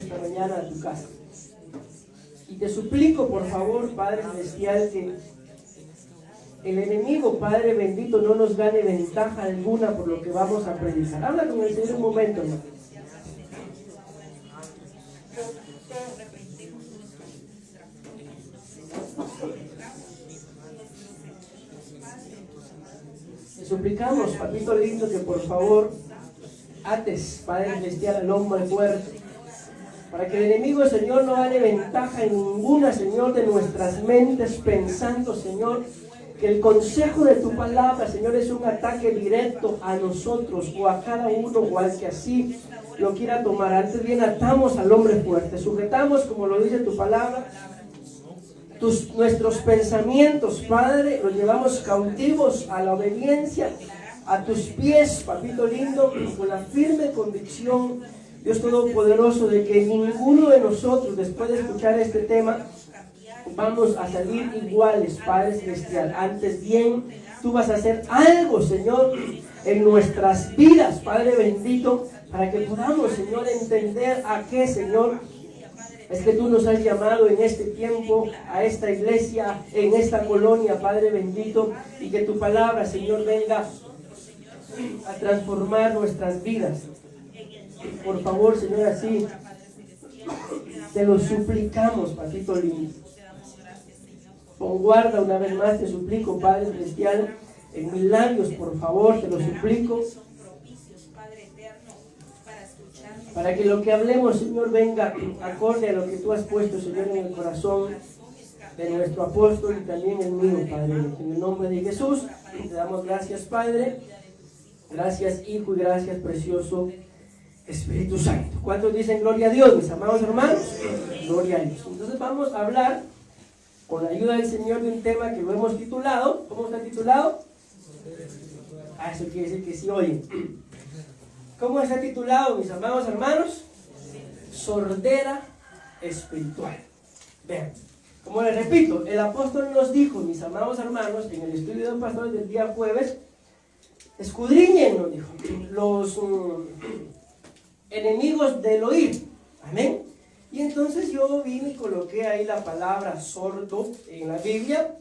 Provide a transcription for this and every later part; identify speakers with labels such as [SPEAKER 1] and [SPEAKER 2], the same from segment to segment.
[SPEAKER 1] esta mañana a tu casa. Y te suplico, por favor, Padre Celestial, que el enemigo, Padre bendito, no nos gane ventaja alguna por lo que vamos a predicar. Habla con el Señor un momento, hermano. Te suplicamos, papito lindo, que por favor ates, Padre Celestial, al hombre fuerte, para que el enemigo, Señor, no gane ventaja en ninguna, Señor, de nuestras mentes, pensando, Señor, que el consejo de tu palabra, Señor, es un ataque directo a nosotros o a cada uno, o al que así lo quiera tomar. Antes bien, atamos al hombre fuerte, sujetamos, como lo dice tu palabra, nuestros pensamientos, Padre, los llevamos cautivos a la obediencia, a tus pies, papito lindo, con la firme convicción, Dios Todopoderoso, de que ninguno de nosotros, después de escuchar este tema, vamos a salir iguales, Padre Celestial. Antes bien, tú vas a hacer algo, Señor, en nuestras vidas, Padre bendito, para que podamos, Señor, entender a qué, Señor, es que tú nos has llamado en este tiempo, a esta iglesia, en esta colonia, Padre bendito, y que tu palabra, Señor, venga a transformar nuestras vidas. Por favor, Señor, así te lo suplicamos, papito lindo. Con guarda una vez más, te suplico, Padre Celestial, en mis labios, por favor, te lo suplico, para que lo que hablemos, Señor, venga acorde a lo que tú has puesto, Señor, en el corazón de nuestro apóstol y también el mío, Padre. En el nombre de Jesús, te damos gracias, Padre, gracias, Hijo, y gracias, precioso Espíritu Santo. ¿Cuántos dicen gloria a Dios, mis amados hermanos? Gloria a Dios. Entonces vamos a hablar, con la ayuda del Señor, de un tema que lo hemos titulado. ¿Cómo está titulado? Eso quiere decir que sí oyen. ¿Cómo está titulado, mis amados hermanos? Sordera espiritual. Vean, como les repito, el apóstol nos dijo, mis amados hermanos, en el estudio de los pastores del día jueves, escudriñen, nos dijo, los enemigos del oír. Amén. Y entonces yo vine y coloqué ahí la palabra sordo en la Biblia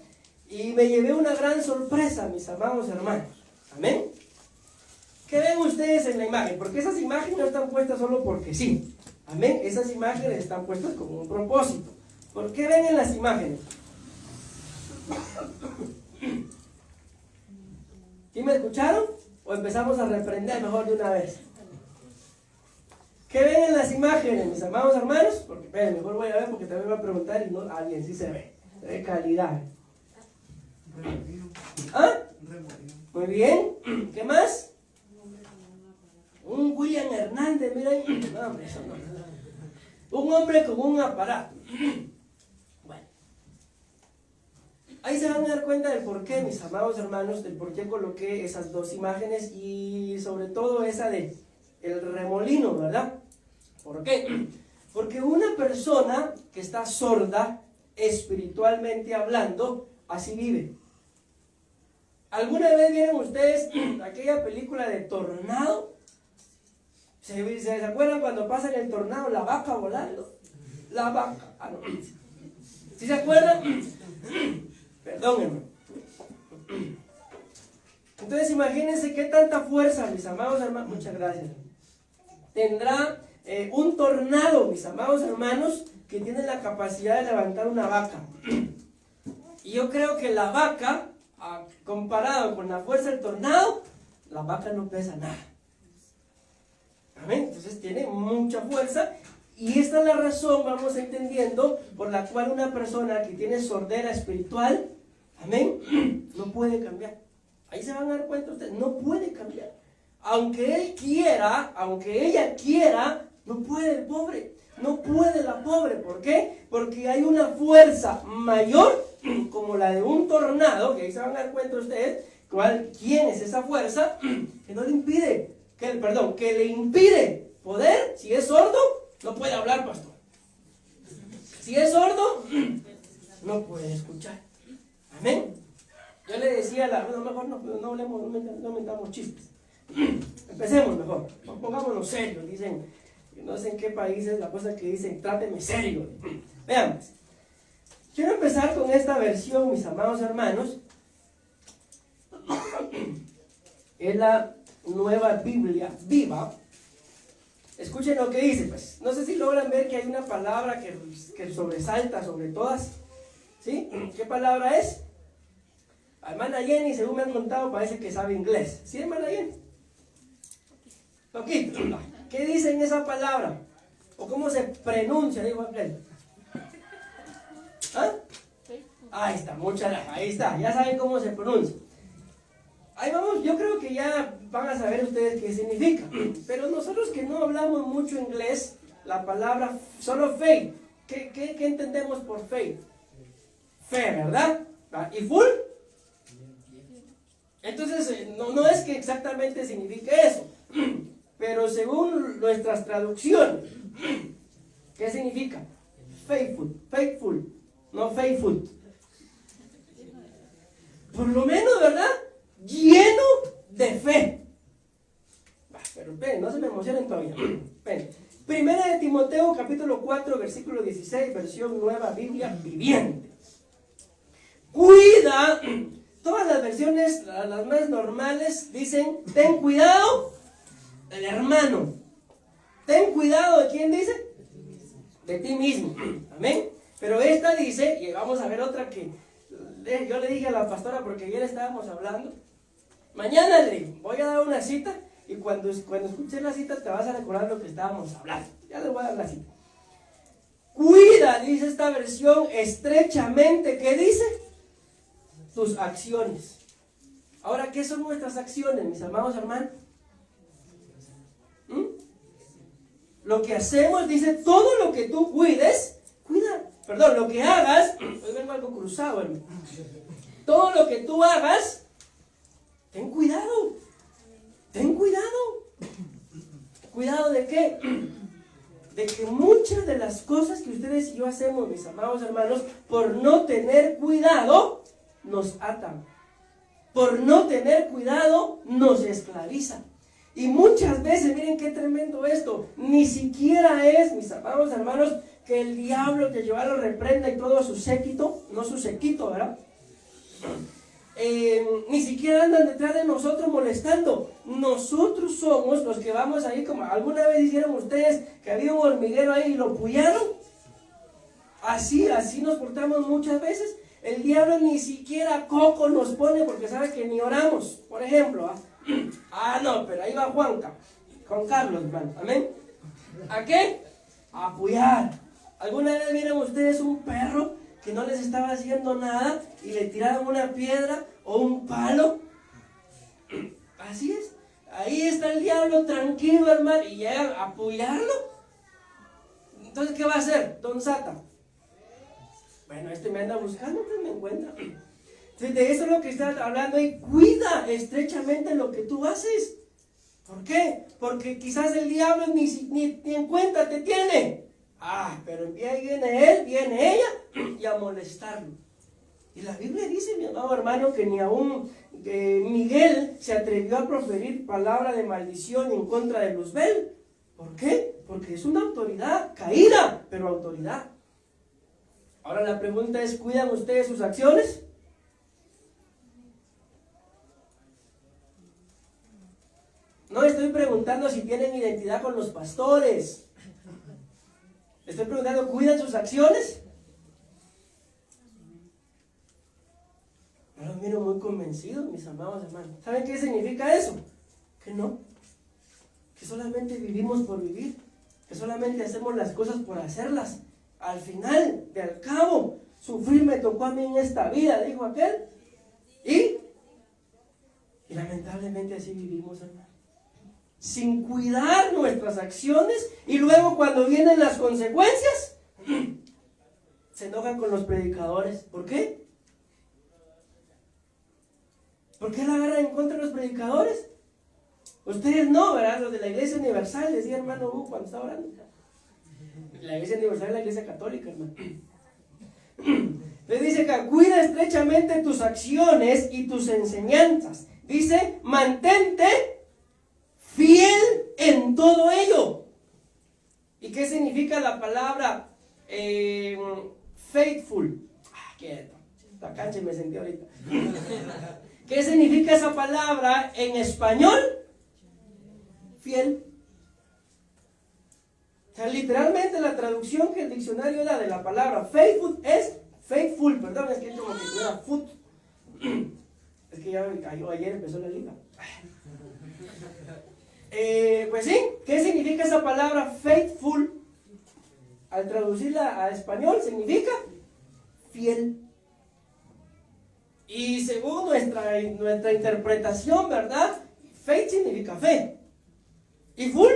[SPEAKER 1] y me llevé una gran sorpresa, mis amados hermanos. Amén. ¿Qué ven ustedes en la imagen? Porque esas imágenes no están puestas solo porque sí. Amén. Esas imágenes están puestas con un propósito. ¿Por qué ven en las imágenes? ¿Sí me escucharon? ¿O empezamos a reprender mejor de una vez? ¿Qué ven en las imágenes, mis amados hermanos? Porque esperen, mejor voy a ver porque también me va a preguntar y no, alguien sí se ve calidad. ¿Ah? Muy bien. ¿Qué más? Un William Hernández, miren. No, hombre, eso no. Un hombre con un aparato. Bueno. Ahí se van a dar cuenta del por qué, mis amados hermanos, del por qué coloqué esas dos imágenes y sobre todo esa de el remolino, ¿verdad? ¿Por qué? Porque una persona que está sorda, espiritualmente hablando, así vive. ¿Alguna vez vieron ustedes aquella película de Tornado? ¿Se acuerdan cuando pasa en el tornado la vaca volando? La vaca. Ah, no. ¿Sí se acuerdan? Perdón, hermano. Entonces imagínense qué tanta fuerza, mis amados hermanos, muchas gracias, tendrá un tornado, mis amados hermanos, que tiene la capacidad de levantar una vaca. Y yo creo que la vaca, comparado con la fuerza del tornado, la vaca no pesa nada. Amén. Entonces tiene mucha fuerza. Y esta es la razón, vamos entendiendo, por la cual una persona que tiene sordera espiritual, amén, no puede cambiar. Ahí se van a dar cuenta ustedes, no puede cambiar. Aunque él quiera, aunque ella quiera, no puede el pobre, no puede la pobre. ¿Por qué? Porque hay una fuerza mayor, como la de un tornado, que ahí se van a dar cuenta ustedes, ¿quién es esa fuerza? Que no le impide, que le impide poder, si es sordo, no puede hablar, pastor. Si es sordo, no puede escuchar. Amén. Yo le decía mejor no hablemos, no metamos chistes. Empecemos mejor, pongámonos serios. Dicen, que no sé en qué países, la cosa que dicen, tráteme serio. Veamos. Quiero empezar con esta versión, mis amados hermanos. Es la Nueva Biblia Viva. Escuchen lo que dice, pues. No sé si logran ver que hay una palabra que sobresalta sobre todas. ¿Sí? ¿Qué palabra es? Hermana Jenny, según me han contado, parece que sabe inglés. ¿Sí, hermana Jenny? Poquito. ¿Qué dice en esa palabra? ¿O cómo se pronuncia? Digo aquel. ¿Ah? Ahí está, muchas gracias. Ahí está, ya saben cómo se pronuncia. Ahí vamos, yo creo que ya van a saber ustedes qué significa. Pero nosotros que no hablamos mucho inglés, la palabra solo faith, ¿qué entendemos por faith? Fe, ¿verdad? ¿Y full? Entonces, no es que exactamente signifique eso, pero según nuestras traducciones, ¿qué significa? Faithful, no faithful. Por lo menos, ¿verdad? Lleno de fe. Pero esperen, no se me emocionen todavía. Primera de Timoteo, capítulo 4, versículo 16, versión Nueva Biblia Viviente. Cuida. Todas las versiones, las más normales, dicen, ten cuidado del hermano. Ten cuidado de quién dice, de ti mismo. Amén. Pero esta dice, y vamos a ver otra que yo le dije a la pastora porque ayer estábamos hablando. Mañana le digo, voy a dar una cita y cuando escuches la cita te vas a recordar lo que estábamos hablando. Ya le voy a dar la cita. Cuida, dice esta versión, estrechamente, ¿qué dice? Tus acciones. Ahora, ¿qué son nuestras acciones, mis amados hermanos? Lo que hacemos, dice, todo lo que tú cuides, lo que hagas, hoy vengo algo cruzado, hermano. Todo lo que tú hagas, ten cuidado. Ten cuidado. ¿Cuidado de qué? De que muchas de las cosas que ustedes y yo hacemos, mis amados hermanos, por no tener cuidado, nos atan. Por no tener cuidado, nos esclavizan. Y muchas veces, miren qué tremendo esto, ni siquiera es, mis amados hermanos, que el diablo te lleva, lo reprenda y todo su séquito, no su séquito, ¿verdad? Ni siquiera andan detrás de nosotros molestando. Nosotros somos los que vamos ahí, como alguna vez hicieron ustedes, que había un hormiguero ahí y lo pullaron. Así nos portamos muchas veces. El diablo ni siquiera coco nos pone porque sabe que ni oramos, por ejemplo. No, pero ahí va Juan Carlos, hermano. Amén. ¿A qué? A apoyar. ¿Alguna vez vieron ustedes un perro que no les estaba haciendo nada y le tiraron una piedra o un palo? Así es. Ahí está el diablo tranquilo, hermano, y llegan a apoyarlo. Entonces, ¿qué va a hacer don Sata? Bueno, me anda buscando, pues me encuentra. Entonces, de eso es lo que está hablando y cuida estrechamente lo que tú haces. ¿Por qué? Porque quizás el diablo ni en cuenta te tiene. Pero ahí viene él, viene ella y a molestarlo. Y la Biblia dice, mi amado hermano, que ni aún Miguel se atrevió a proferir palabra de maldición en contra de Luzbel. ¿Por qué? Porque es una autoridad caída, pero autoridad. Ahora la pregunta es, ¿cuidan ustedes sus acciones? No estoy preguntando si tienen identidad con los pastores. Estoy preguntando, ¿cuidan sus acciones? Yo los miro muy convencidos, mis amados hermanos. ¿Saben qué significa eso? Que no. Que solamente vivimos por vivir. Que solamente hacemos las cosas por hacerlas. Al final, al cabo, sufrir me tocó a mí en esta vida, dijo aquel. Y lamentablemente así vivimos, hermano. Sin cuidar nuestras acciones, y luego cuando vienen las consecuencias, se enojan con los predicadores. ¿Por qué? ¿Por qué la agarran en contra de los predicadores? Ustedes no, ¿verdad? Los de la Iglesia Universal, decía hermano cuando estaba orando. La Iglesia Universal es la Iglesia Católica, hermano. Les dice que cuida estrechamente tus acciones y tus enseñanzas. Dice, mantente fiel en todo ello. ¿Y qué significa la palabra faithful? Qué tacache me sentí ahorita. ¿Qué significa esa palabra en español? Fiel. O sea, literalmente la traducción que el diccionario da de la palabra faithful es faithful, perdón, es que como que era foot. Es que ya me cayó, ayer empezó la liga. Pues sí, ¿qué significa esa palabra faithful? Al traducirla a español significa fiel. Y según nuestra interpretación, ¿verdad? Faith significa fe. ¿Y full?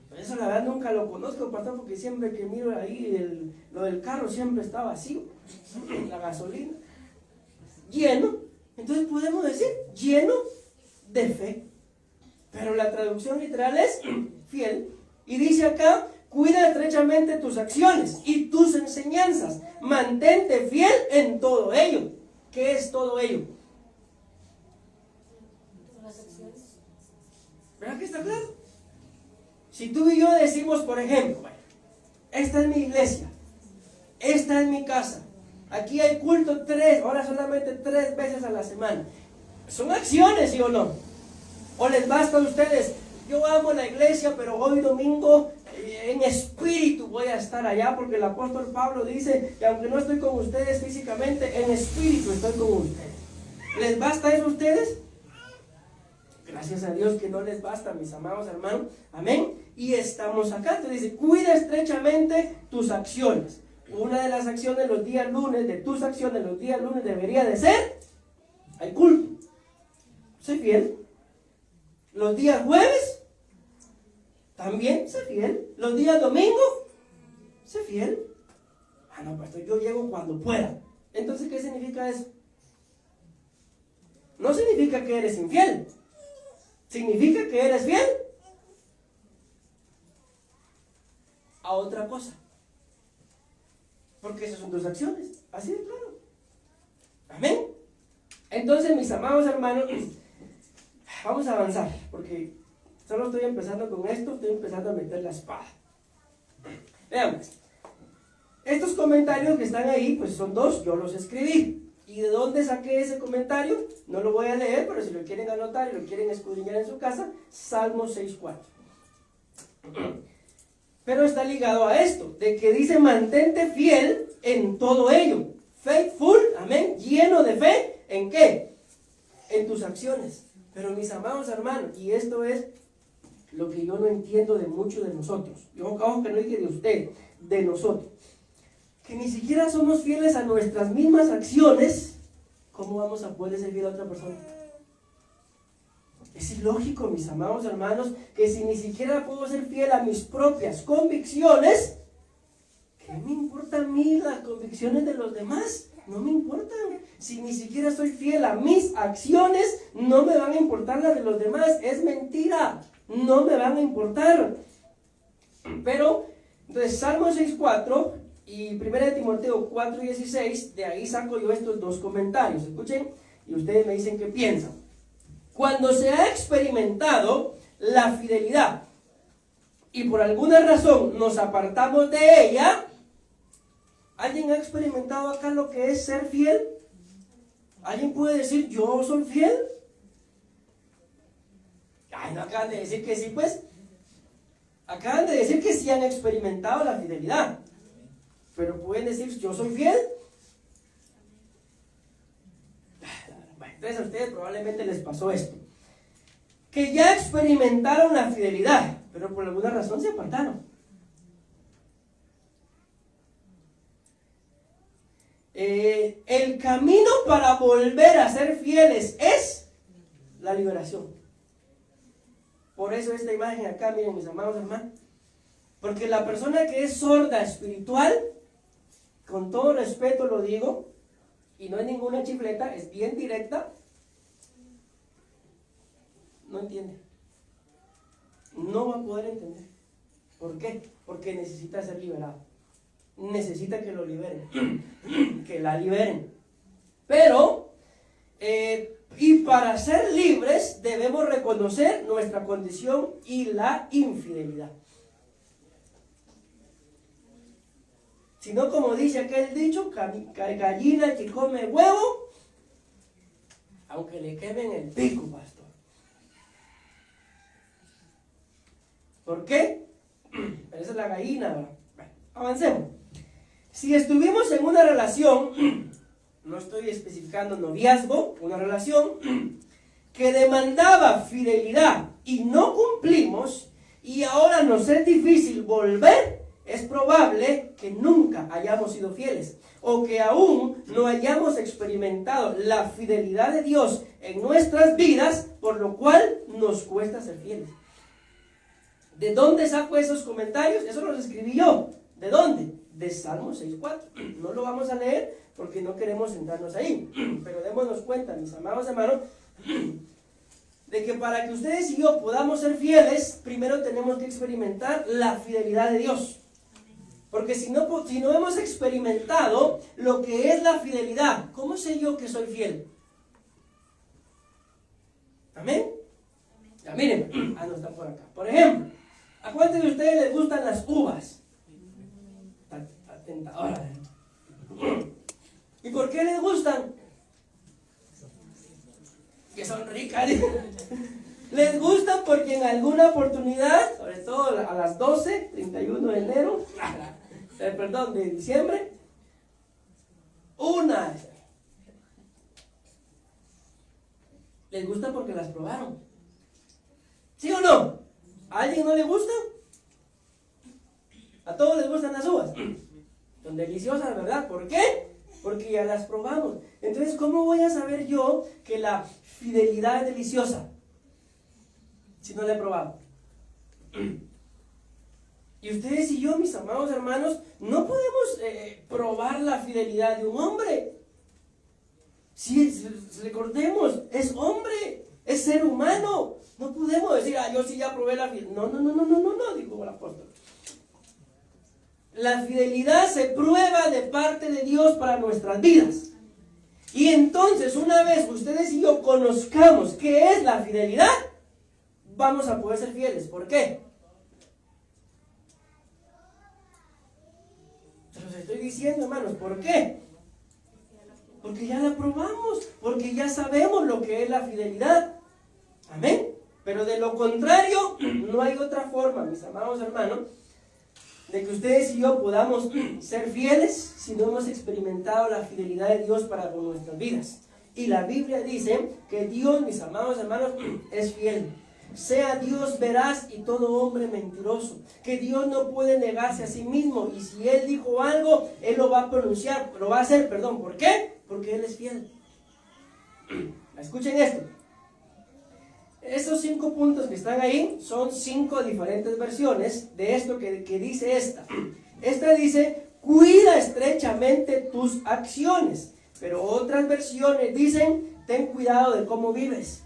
[SPEAKER 1] Pues eso la verdad nunca lo conozco, pastor, porque siempre que miro ahí lo del carro siempre está vacío. La gasolina. Lleno. Entonces podemos decir lleno de fe. Pero la traducción literal es fiel. Y dice acá, cuida estrechamente tus acciones y tus enseñanzas. Mantente fiel en todo ello. ¿Qué es todo ello?
[SPEAKER 2] Las acciones.
[SPEAKER 1] ¿Verdad que está claro? Si tú y yo decimos, por ejemplo, bueno, esta es mi iglesia, esta es mi casa, aquí hay culto ahora solamente 3 veces a la semana. ¿Son acciones, sí o no? ¿O les basta a ustedes? Yo amo la iglesia, pero hoy domingo en espíritu voy a estar allá, porque el apóstol Pablo dice que aunque no estoy con ustedes físicamente, en espíritu estoy con ustedes. ¿Les basta eso a ustedes? Gracias a Dios que no les basta, mis amados hermanos. Amén. Y estamos acá. Entonces dice, cuida estrechamente tus acciones. Una de las acciones los días lunes, de tus acciones los días lunes debería de ser el culto. Sé fiel. Los días jueves también sé fiel. Los días domingo sé fiel. No, pastor, yo llego cuando pueda. Entonces, ¿qué significa eso? No significa que eres infiel. Significa que eres fiel a otra cosa. Porque esas son tus acciones. Así de claro. Amén. Entonces, mis amados hermanos, vamos a avanzar, porque solo estoy empezando con esto, estoy empezando a meter la espada. Veamos. Estos comentarios que están ahí, pues son 2, yo los escribí. ¿Y de dónde saqué ese comentario? No lo voy a leer, pero si lo quieren anotar y lo quieren escudriñar en su casa, Salmo 6:4. Pero está ligado a esto, de que dice mantente fiel en todo ello. Faithful, amén, lleno de fe, ¿en qué? En tus acciones. Pero mis amados hermanos, y esto es lo que yo no entiendo de muchos de nosotros. Yo acabo que no dije de usted, de nosotros. Que ni siquiera somos fieles a nuestras mismas acciones, ¿cómo vamos a poder ser fiel a otra persona? Es ilógico, mis amados hermanos, que si ni siquiera puedo ser fiel a mis propias convicciones, ¿qué me importa a mí las convicciones de los demás? No me importan. Si ni siquiera soy fiel a mis acciones, no me van a importar las de los demás. Es mentira. No me van a importar. Pero, entonces, Salmo 6:4 y 1 Timoteo 4:16, de ahí saco yo estos 2 comentarios. Escuchen, y ustedes me dicen qué piensan. Cuando se ha experimentado la fidelidad y por alguna razón nos apartamos de ella, ¿alguien ha experimentado acá lo que es ser fiel? ¿Alguien puede decir yo soy fiel? Ay, no acaban de decir que sí, pues. Acaban de decir que sí han experimentado la fidelidad. Pero pueden decir yo soy fiel. Entonces a ustedes probablemente les pasó esto. Que ya experimentaron la fidelidad, pero por alguna razón se apartaron. El camino para volver a ser fieles es la liberación. Por eso esta imagen acá, miren mis amados hermanos. Porque la persona que es sorda espiritual, con todo respeto lo digo, y no es ninguna chifleta, es bien directa, no entiende. No va a poder entender. ¿Por qué? Porque necesita ser liberado. Necesita que lo liberen. Que la liberen. Pero, y para ser libres debemos reconocer nuestra condición y la infidelidad. Sino como dice aquel dicho, gallina que come huevo, aunque le quemen el pico, pastor. ¿Por qué? Pero esa es la gallina, ¿verdad? Bueno, avancemos. Si estuvimos en una relación, no estoy especificando noviazgo, una relación que demandaba fidelidad y no cumplimos, y ahora nos es difícil volver, es probable que nunca hayamos sido fieles, o que aún no hayamos experimentado la fidelidad de Dios en nuestras vidas, por lo cual nos cuesta ser fieles. ¿De dónde saco esos comentarios? Eso los escribí yo. ¿De dónde? De Salmo 6.4. No lo vamos a leer porque no queremos sentarnos ahí, pero démonos cuenta, mis amados hermanos, de que para que ustedes y yo podamos ser fieles, primero tenemos que experimentar la fidelidad de Dios. Porque si no hemos experimentado lo que es la fidelidad, ¿cómo sé yo que soy fiel? ¿Amén? Ya miren, no están por acá. Por ejemplo, ¿a cuántos de ustedes les gustan las uvas? Está tentadora. ¿Y por qué les gustan? Que son ricas. Les gustan porque en alguna oportunidad, sobre todo a las 12, 31 de enero, de diciembre, les gusta porque las probaron. ¿Sí o no? ¿A alguien no le gusta? A todos les gustan las uvas. Son deliciosas, ¿verdad? ¿Por qué? Porque ya las probamos. Entonces, ¿cómo voy a saber yo que la fidelidad es deliciosa si no la he probado? Y ustedes y yo, mis amados hermanos, no podemos probar la fidelidad de un hombre. Si recordemos, es hombre, es ser humano. No podemos decir, yo sí ya probé la fidelidad. No, dijo el apóstol. La fidelidad se prueba de parte de Dios para nuestras vidas. Y entonces, una vez ustedes y yo conozcamos qué es la fidelidad, vamos a poder ser fieles. ¿Por qué? Se los estoy diciendo, hermanos. ¿Por qué? Porque ya la probamos, porque ya sabemos lo que es la fidelidad. Amén. Pero de lo contrario, no hay otra forma, mis amados hermanos, de que ustedes y yo podamos ser fieles si no hemos experimentado la fidelidad de Dios para con nuestras vidas. Y la Biblia dice que Dios, mis amados hermanos, es fiel. Sea Dios veraz y todo hombre mentiroso. Que Dios no puede negarse a sí mismo. Y si Él dijo algo, Él lo va a pronunciar, lo va a hacer, perdón. ¿Por qué? Porque Él es fiel. Escuchen esto. Estos 5 puntos que están ahí son 5 diferentes versiones de esto que dice esta. Esta dice, cuida estrechamente tus acciones. Pero otras versiones dicen, ten cuidado de cómo vives.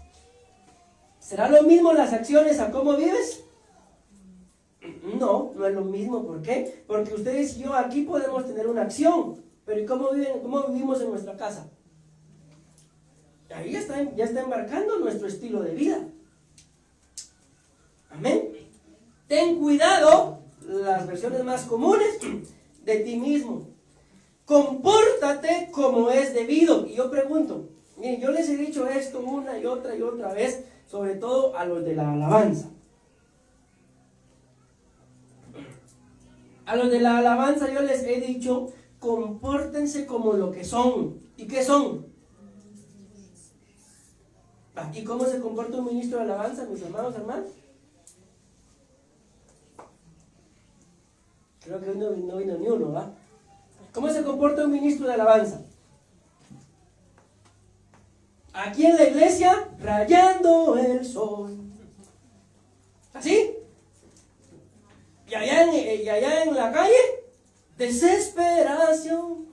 [SPEAKER 1] ¿Será lo mismo las acciones a cómo vives? No, no es lo mismo. ¿Por qué? Porque ustedes y yo aquí podemos tener una acción. Pero ¿y cómo vivimos en nuestra casa? Ahí ya está embarcando nuestro estilo de vida. Amén. Ten cuidado, las versiones más comunes, de ti mismo. Compórtate como es debido. Y yo pregunto, miren, yo les he dicho esto una y otra vez, sobre todo a los de la alabanza. A los de la alabanza yo les he dicho, compórtense como lo que son. ¿Y qué son? ¿Y cómo se comporta un ministro de alabanza, mis amados hermanos? Creo que hoy no vino ni uno, ¿va? ¿Cómo se comporta un ministro de alabanza? Aquí en la iglesia, rayando el sol. ¿Así? Y allá en la calle, desesperación.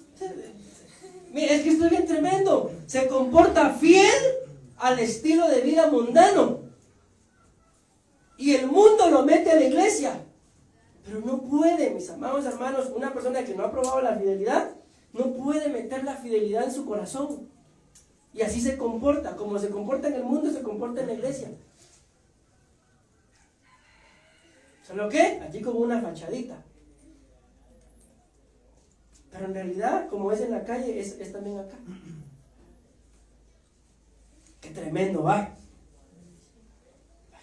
[SPEAKER 1] Mira, es que esto es bien tremendo. Se comporta fiel al estilo de vida mundano. Y el mundo lo mete a la iglesia. Pero no puede, mis amados hermanos, una persona que no ha probado la fidelidad, no puede meter la fidelidad en su corazón. Y así se comporta. Como se comporta en el mundo, se comporta en la iglesia. ¿Saben lo qué? Aquí como una fachadita. Pero en realidad, como es en la calle, es también acá. Qué tremendo, va.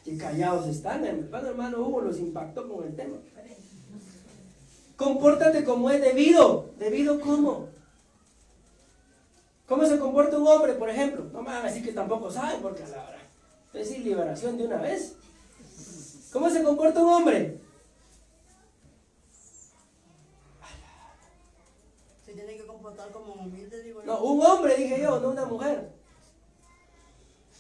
[SPEAKER 1] Qué callados están, hermano Hugo los impactó con el tema. Compórtate como es debido. ¿Debido cómo? ¿Cómo se comporta un hombre, por ejemplo? No me van a decir que tampoco saben, porque a la hora. Es decir, liberación de una vez. ¿Cómo se comporta un hombre?
[SPEAKER 2] Se tiene que comportar como humilde, digo yo.
[SPEAKER 1] No, un hombre, dije yo, no una mujer.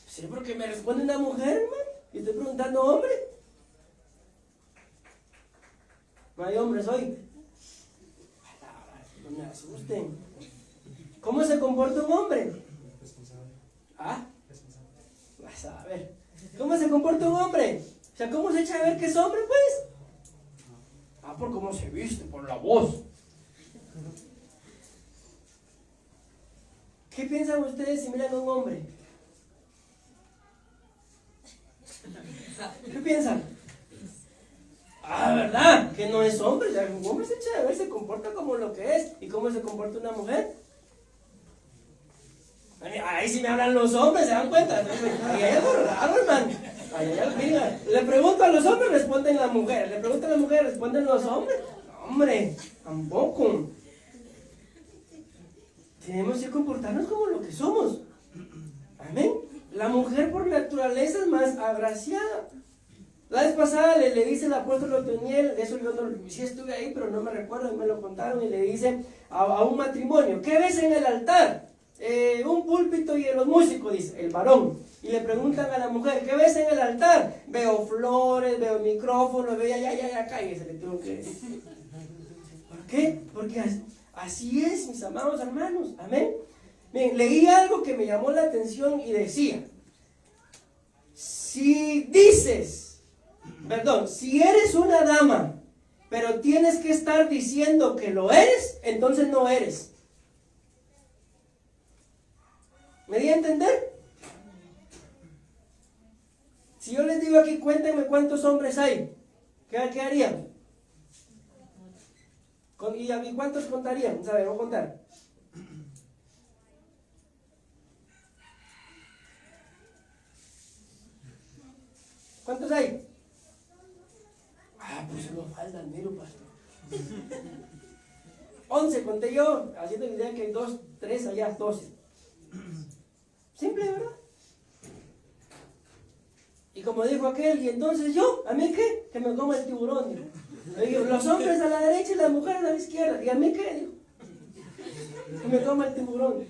[SPEAKER 1] Sí, porque me responde una mujer, hermano. Y estoy preguntando, hombre. No hay hombres hoy. No me asusten. ¿Cómo se comporta un hombre?
[SPEAKER 3] Responsable.
[SPEAKER 1] ¿Ah?
[SPEAKER 3] Responsable.
[SPEAKER 1] Vas a ver. ¿Cómo se comporta un hombre? O sea, ¿cómo se echa a ver que es hombre, pues? Ah, por cómo se viste, por la voz. ¿Qué piensan ustedes si miran a un hombre? ¿Qué piensan? Ah, ¿verdad? Que no es hombre. O sea, un hombre se echa a ver, se comporta como lo que es. ¿Y cómo se comporta una mujer? Ahí sí me hablan los hombres, ¿se dan cuenta? Ahí hay algo raro, hermano. Mira, le pregunto a los hombres, responden las mujeres. Le pregunto a las mujeres, responden los hombres. No, hombre, tampoco. Tenemos que comportarnos como lo que somos. Amén. La mujer por naturaleza es más agraciada. La vez pasada le dice el apóstol Otoniel, eso yo no, sí estuve ahí, pero no me recuerdo, me lo contaron, y le dice a un matrimonio, ¿qué ves en el altar? Un púlpito y los músicos, dice el varón. Y le preguntan a la mujer, ¿qué ves en el altar? Veo flores, veo micrófonos, veo ya, cállese, le tengo que decir. ¿Por qué? Porque así es, mis amados hermanos, amén. Bien, leí algo que me llamó la atención y decía, si eres una dama, pero tienes que estar diciendo que lo eres, entonces no eres. ¿Me di a entender? Si yo les digo aquí, cuéntenme cuántos hombres hay, ¿qué harían? ¿Y cuántos contarían? ¿Sabe? Voy a contar. ¿Cuántos hay? Ah, pues solo faltan, miro, pastor. 11 conté yo, haciendo la idea que hay 2, 3 allá, 12. Simple, ¿verdad? Y como dijo aquel, y entonces yo, ¿a mí qué? Que me coma el tiburón, dijo. Digo, los hombres a la derecha y las mujeres a la izquierda. ¿Y a mí qué? Dijo. Que me coma el tiburón.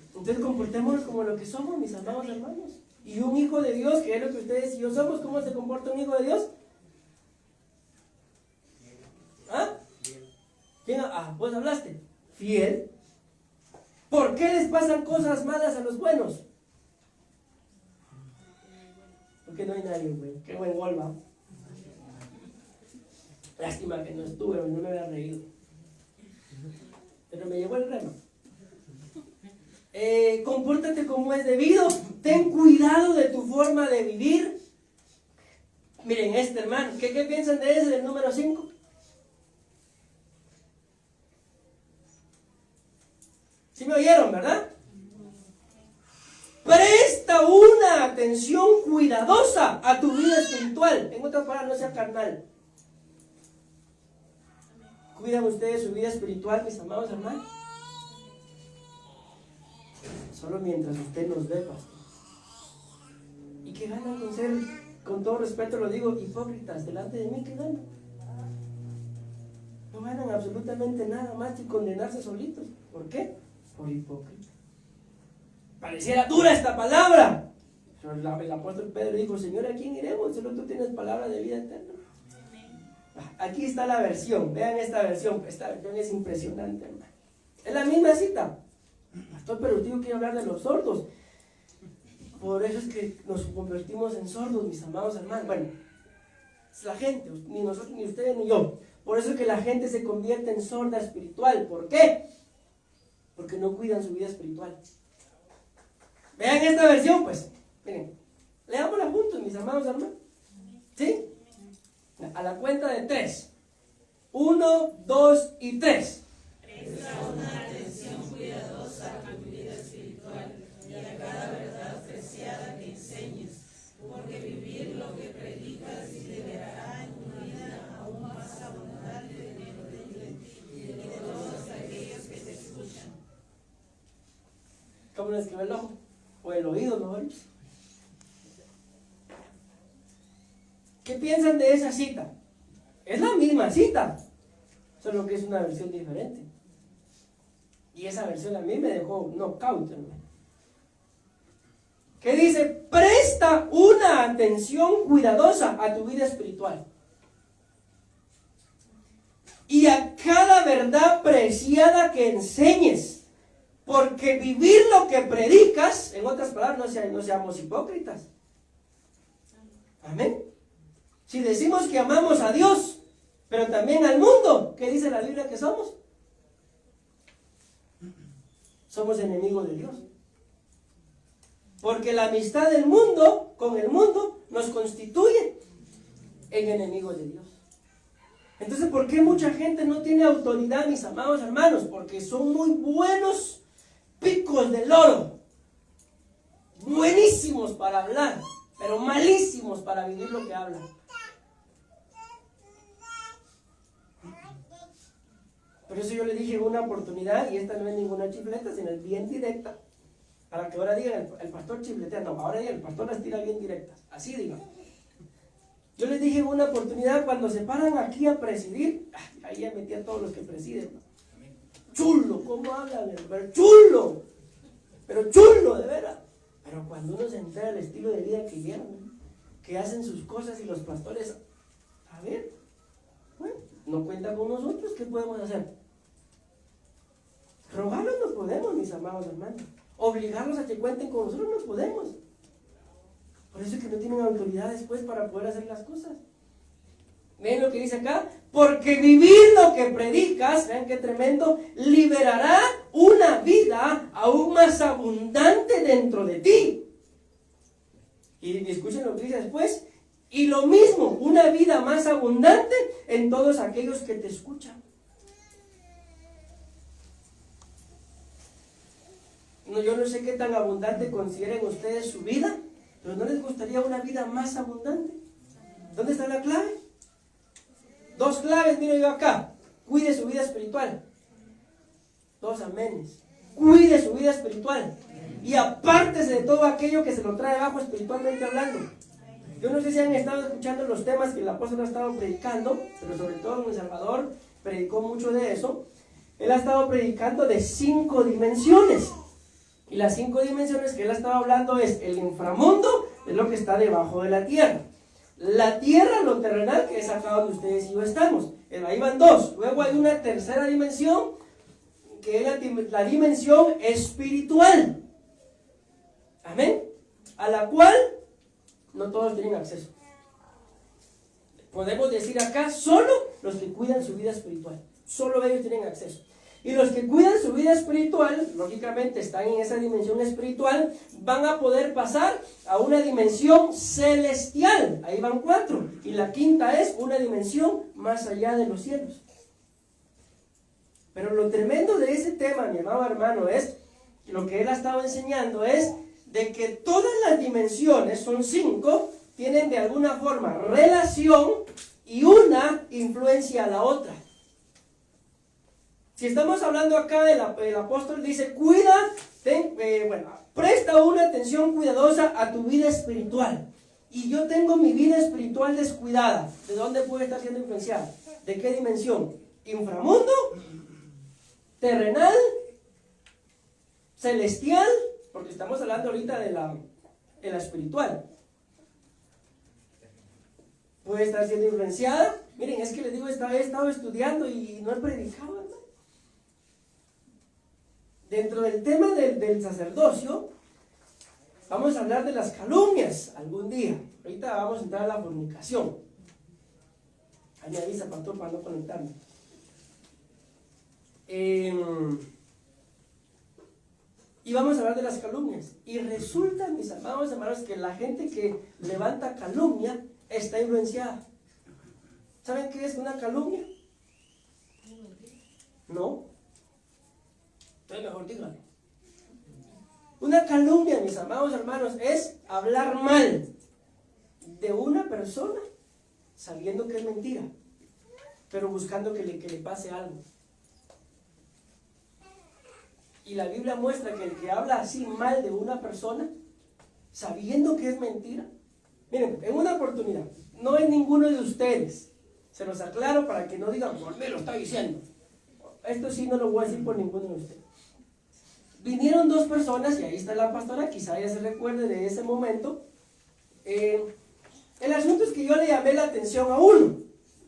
[SPEAKER 1] Entonces comportémonos como lo que somos, mis amados hermanos. Y un hijo de Dios, que es lo que ustedes y yo somos, ¿cómo se comporta un hijo de Dios? ¿Ah? ¿Quién? Ah, vos hablaste. Fiel. ¿Por qué les pasan cosas malas a los buenos? Porque no hay nadie, güey. Qué buen gol, va. Lástima que no estuve, no me había reído. Pero me llegó el rema. Compórtate como es debido. Ten cuidado de tu forma de vivir. Miren, hermano, ¿qué piensan de ese, del número 5? ¿Sí me oyeron, verdad? Presta una atención cuidadosa a tu vida espiritual. En otras palabras, no sea carnal. ¿Cuidan ustedes su vida espiritual, mis amados hermanos? Solo mientras usted nos ve, pastor. ¿Y qué ganan con ser, con todo respeto lo digo, hipócritas delante de mí? ¿Qué ganan? No ganan absolutamente nada más que condenarse solitos. ¿Por qué? Por hipócrita. Pareciera dura esta palabra. Pero el apóstol Pedro dijo, Señor, ¿a quién iremos? Solo tú tienes palabra de vida eterna. Aquí está la versión. Vean esta versión. Esta versión es impresionante, hermano. Es la misma cita. Pastor, pero usted quiere hablar de los sordos. Por eso es que nos convertimos en sordos, mis amados hermanos. Bueno, es la gente, ni nosotros, ni ustedes, ni yo. Por eso es que la gente se convierte en sorda espiritual. ¿Por qué? Porque no cuidan su vida espiritual. Vean esta versión, pues. Miren, leámosla juntos, mis amados hermanos. ¿Sí? A la cuenta de 3. 1, 2 y 3. ¿Cómo lo escribe el ojo? O el oído, mejor dicho. ¿Qué piensan de esa cita? Es la misma cita, solo que es una versión diferente. Y esa versión a mí me dejó knockout, hermano. ¿Qué dice? Presta una atención cuidadosa a tu vida espiritual y a cada verdad preciada que enseñes, porque vivir lo que predicas, en otras palabras, no seamos hipócritas. Amén. Si decimos que amamos a Dios, pero también al mundo, ¿qué dice la Biblia que somos? Somos enemigos de Dios. Porque la amistad del mundo con el mundo nos constituye en enemigos de Dios. Entonces, ¿por qué mucha gente no tiene autoridad, mis amados hermanos? Porque son muy buenos picos de loro, buenísimos para hablar, pero malísimos para vivir lo que hablan. Por eso yo le dije en una oportunidad, y esta no es ninguna chifleta, sino es bien directa, para que ahora digan el pastor chifletea. No, ahora digan el pastor las tira bien directas, así digan. Yo les dije en una oportunidad, cuando se paran aquí a presidir, ahí ya metí a todos los que presiden, ¿no? Chulo, ¿cómo hablan? Pero chulo, de veras. Pero cuando uno se entera el estilo de vida que llevan, que hacen sus cosas, y los pastores, a ver, bueno, no cuentan con nosotros, ¿qué podemos hacer? Rogarlos no podemos, mis amados hermanos. Obligarlos a que cuenten con nosotros no podemos. Por eso es que no tienen autoridad después para poder hacer las cosas. ¿Ven lo que dice acá? Porque vivir lo que predicas, vean qué tremendo, liberará una vida aún más abundante dentro de ti. Y escuchen lo que dice después. Y lo mismo, una vida más abundante en todos aquellos que te escuchan. No, yo no sé qué tan abundante consideren ustedes su vida, pero ¿no les gustaría una vida más abundante? ¿Dónde está la clave? 2 claves, miro yo acá. Cuide su vida espiritual. 2 amenes. Cuide su vida espiritual. Y apártese de todo aquello que se lo trae abajo espiritualmente hablando. Yo no sé si han estado escuchando los temas que el apóstol ha estado predicando, pero sobre todo en El Salvador predicó mucho de eso. Él ha estado predicando de 5 dimensiones. Y las 5 dimensiones que él ha estado hablando es el inframundo, es lo que está debajo de la tierra. La tierra, lo terrenal, que es acá donde ustedes y yo estamos. Ahí van 2. Luego hay una tercera dimensión, que es la dimensión espiritual. Amén. A la cual no todos tienen acceso. Podemos decir acá, solo los que cuidan su vida espiritual. Solo ellos tienen acceso. Y los que cuidan su vida espiritual, lógicamente están en esa dimensión espiritual, van a poder pasar a una dimensión celestial. Ahí van 4. Y la 5ª es una dimensión más allá de los cielos. Pero lo tremendo de ese tema, mi amado hermano, es lo que él ha estado enseñando es de que todas las dimensiones, son 5, tienen de alguna forma relación y una influencia a la otra. Si estamos hablando acá el apóstol dice, presta una atención cuidadosa a tu vida espiritual. Y yo tengo mi vida espiritual descuidada. ¿De dónde puede estar siendo influenciada? ¿De qué dimensión? ¿Inframundo? ¿Terrenal? ¿Celestial? Porque estamos hablando ahorita de la espiritual. Puede estar siendo influenciada. Miren, es que les digo, he estado estudiando y no he predicado, ¿verdad? Dentro del tema del sacerdocio, vamos a hablar de las calumnias algún día. Ahorita vamos a entrar a la fornicación. Ahí me avisa, pastor, para no conectarme. Y vamos a hablar de las calumnias. Y resulta, mis amados hermanos, que la gente que levanta calumnia está influenciada. ¿Saben qué es una calumnia? No. Entonces mejor díganlo. Una calumnia, mis amados hermanos, es hablar mal de una persona sabiendo que es mentira, pero buscando que le pase algo. Y la Biblia muestra que el que habla así mal de una persona, sabiendo que es mentira. Miren, en una oportunidad, no es ninguno de ustedes, se los aclaro para que no digan, por mí lo está diciendo. Esto sí no lo voy a decir por ninguno de ustedes. Vinieron dos personas, y ahí está la pastora, quizá ella se recuerde de ese momento. El asunto es que yo le llamé la atención a uno,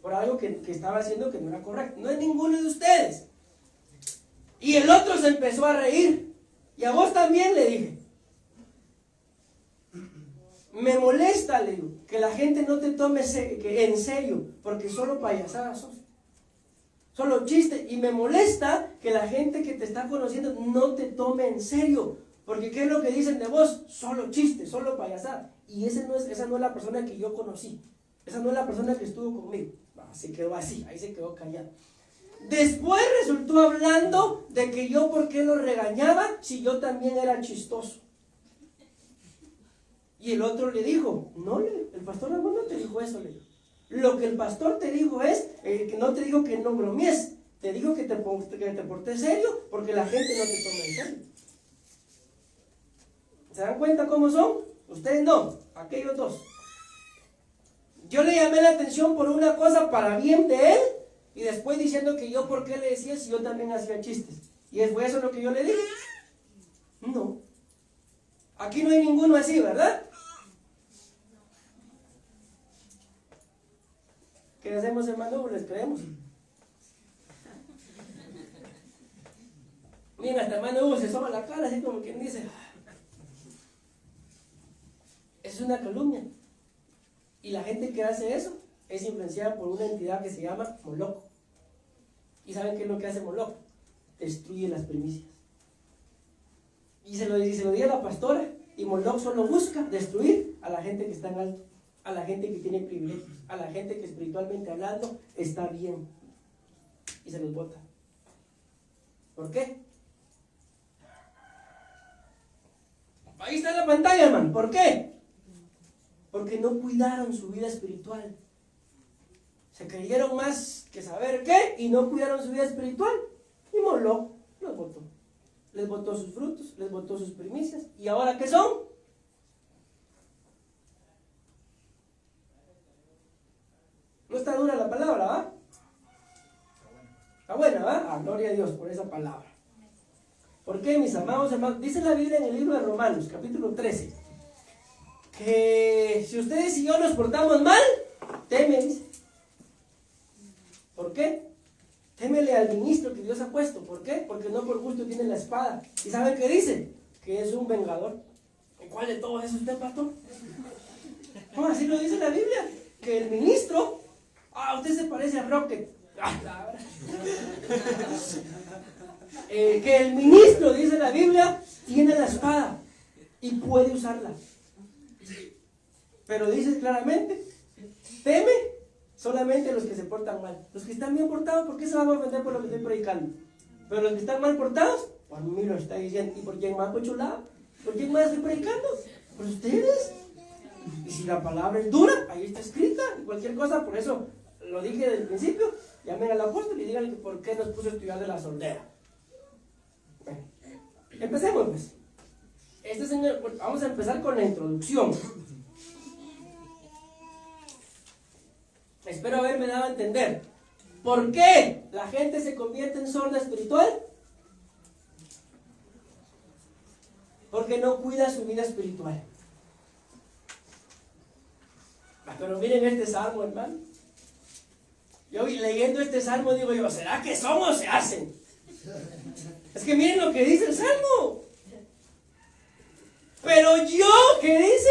[SPEAKER 1] por algo que estaba haciendo que no era correcto. No es ninguno de ustedes. Y el otro se empezó a reír. Y a vos también, le dije. Me molesta, le digo, que la gente no te tome en serio, porque solo payasadas sos. Solo chiste. Y me molesta que la gente que te está conociendo no te tome en serio, porque ¿qué es lo que dicen de vos? Solo chiste, solo payasada. Y esa no es la persona que yo conocí. Esa no es la persona que estuvo conmigo. Se quedó así, ahí se quedó callado. Después resultó hablando de que yo por qué lo regañaba si yo también era chistoso. Y el otro le dijo, no, el pastor Ramón no te dijo eso, le dijo. Lo que el pastor te dijo es, que no te dijo que no bromees, te dijo que te portes serio, porque la gente no te toma en serio. ¿Se dan cuenta cómo son? Ustedes no, aquellos dos. Yo le llamé la atención por una cosa para bien de él, y después diciendo que yo por qué le decía si yo también hacía chistes. ¿Y fue eso lo que yo le dije? No. Aquí no hay ninguno así, ¿verdad? ¿Qué hacemos, hermano? Les creemos. Miren, hasta hermano Hugo se soba la cara, así como quien dice. Es una calumnia. Y la gente que hace eso es influenciada por una entidad que se llama Moloch. ¿Y saben qué es lo que hace Moloch? Destruye las primicias. Y se lo di a la pastora. Y Moloch solo busca destruir a la gente que está en alto, a la gente que tiene privilegios, a la gente que espiritualmente hablando está bien. Y se los bota. ¿Por qué? Ahí está en la pantalla, hermano. ¿Por qué? Porque no cuidaron su vida espiritual. Se creyeron más que saber qué y no cuidaron su vida espiritual. Y Moloch los botó. Les botó sus frutos, les botó sus primicias. ¿Y ahora qué son? No está dura la palabra, ¿va? Está buena, ¿va? Ah, gloria a Dios por esa palabra. ¿Por qué, mis amados hermanos? Dice la Biblia en el libro de Romanos, capítulo 13, que si ustedes y yo nos portamos mal, temen. ¿Por qué? Témele al ministro que Dios ha puesto. ¿Por qué? Porque no por gusto tiene la espada. ¿Y saben qué dice? Que es un vengador. ¿Y cuál de todos es usted, pastor? ¿Cómo así lo dice la Biblia? Que el ministro, usted se parece a Rocket. Que el ministro, dice la Biblia, tiene la espada y puede usarla. Pero dice claramente, teme solamente a los que se portan mal. Los que están bien portados, ¿por qué se van a ofender por lo que estoy predicando? Pero los que están mal portados, por mí lo está diciendo. ¿Y por quién más, cochulado? ¿Por quién más estoy predicando? ¿Por ustedes? Y si la palabra es dura, ahí está escrita. Y cualquier cosa, por eso lo dije desde el principio, llamen al apóstol y díganle que por qué nos puso a estudiar de la soldera. Bueno, empecemos pues. Vamos a empezar con la introducción. Espero haberme dado a entender. ¿Por qué la gente se convierte en sorda espiritual? Porque no cuida su vida espiritual. Pero miren este salmo, hermano. Yo leyendo este salmo digo yo, ¿será que son o se hacen? Es que miren lo que dice el salmo. Pero yo, ¿qué dice?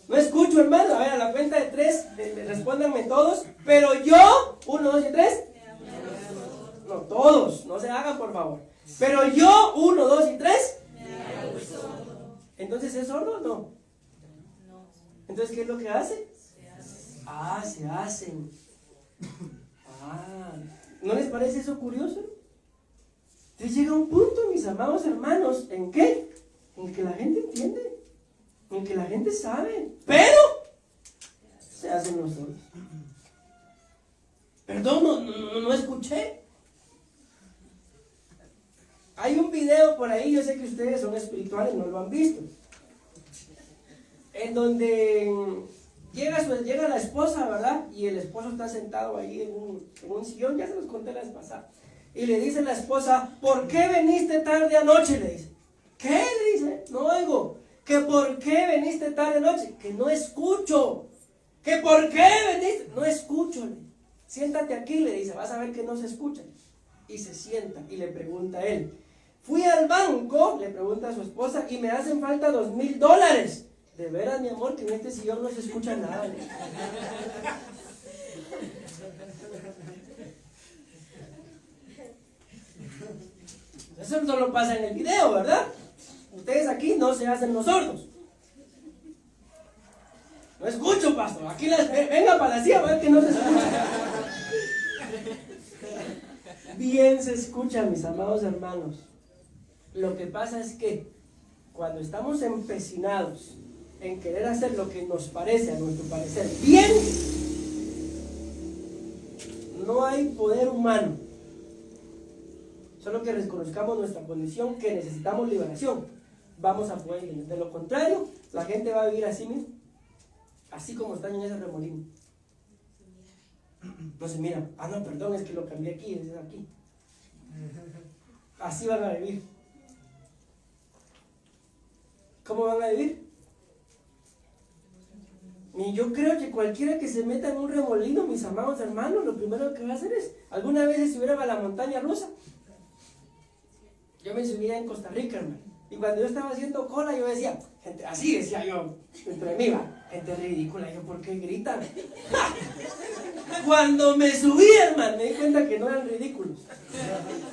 [SPEAKER 1] No escucho, hermano. A ver, a la cuenta de 3, respóndanme todos. Pero yo, 1, 2 y 3. No, todos, no se hagan, por favor. Pero yo, 1, 2 y 3. Entonces, ¿es sordo o no? Entonces, ¿qué es lo que hace? Se hacen. ¿No les parece eso curioso? Entonces llega un punto, mis amados hermanos, ¿en qué? En que la gente entiende, en que la gente sabe, pero se hacen los sordos. Perdón, no escuché. Hay un video por ahí, yo sé que ustedes son espirituales, no lo han visto, en donde llega la esposa, ¿verdad? Y el esposo está sentado ahí en un sillón, ya se los conté la vez pasada. Y le dice la esposa, ¿por qué viniste tarde anoche? Le dice. ¿Qué? Le dice, no oigo. ¿Que por qué viniste tarde anoche? Que no escucho. ¿Que por qué viniste? No escucho. Siéntate aquí, le dice, vas a ver que no se escucha. Y se sienta y le pregunta a él. Fui al banco, le pregunta a su esposa, y me hacen falta $2,000. De veras, mi amor, que en este sillón no se escucha nada. Eso solo pasa en el video, ¿verdad? Ustedes aquí no se hacen los sordos. No escucho, pastor. Aquí venga para la silla, a ver que no se escucha. Bien se escucha, mis amados hermanos. Lo que pasa es que cuando estamos empecinados en querer hacer lo que nos parece, a nuestro parecer, bien, no hay poder humano. Solo que reconozcamos nuestra condición, que necesitamos liberación, vamos a poder vivir. De lo contrario, la gente va a vivir así mismo, así como están en ese remolino. No se mira, no, perdón, es que lo cambié aquí, es aquí. Así van a vivir. ¿Cómo van a vivir? Y yo creo que cualquiera que se meta en un remolino, mis amados hermanos, lo primero que va a hacer es, ¿alguna vez se subiera a la montaña rusa? Yo me subía en Costa Rica, hermano. Y cuando yo estaba haciendo cola, yo decía, gente, así decía yo, entre mí, gente ridícula, yo, ¿por qué gritan? Cuando me subí, hermano, me di cuenta que no eran ridículos.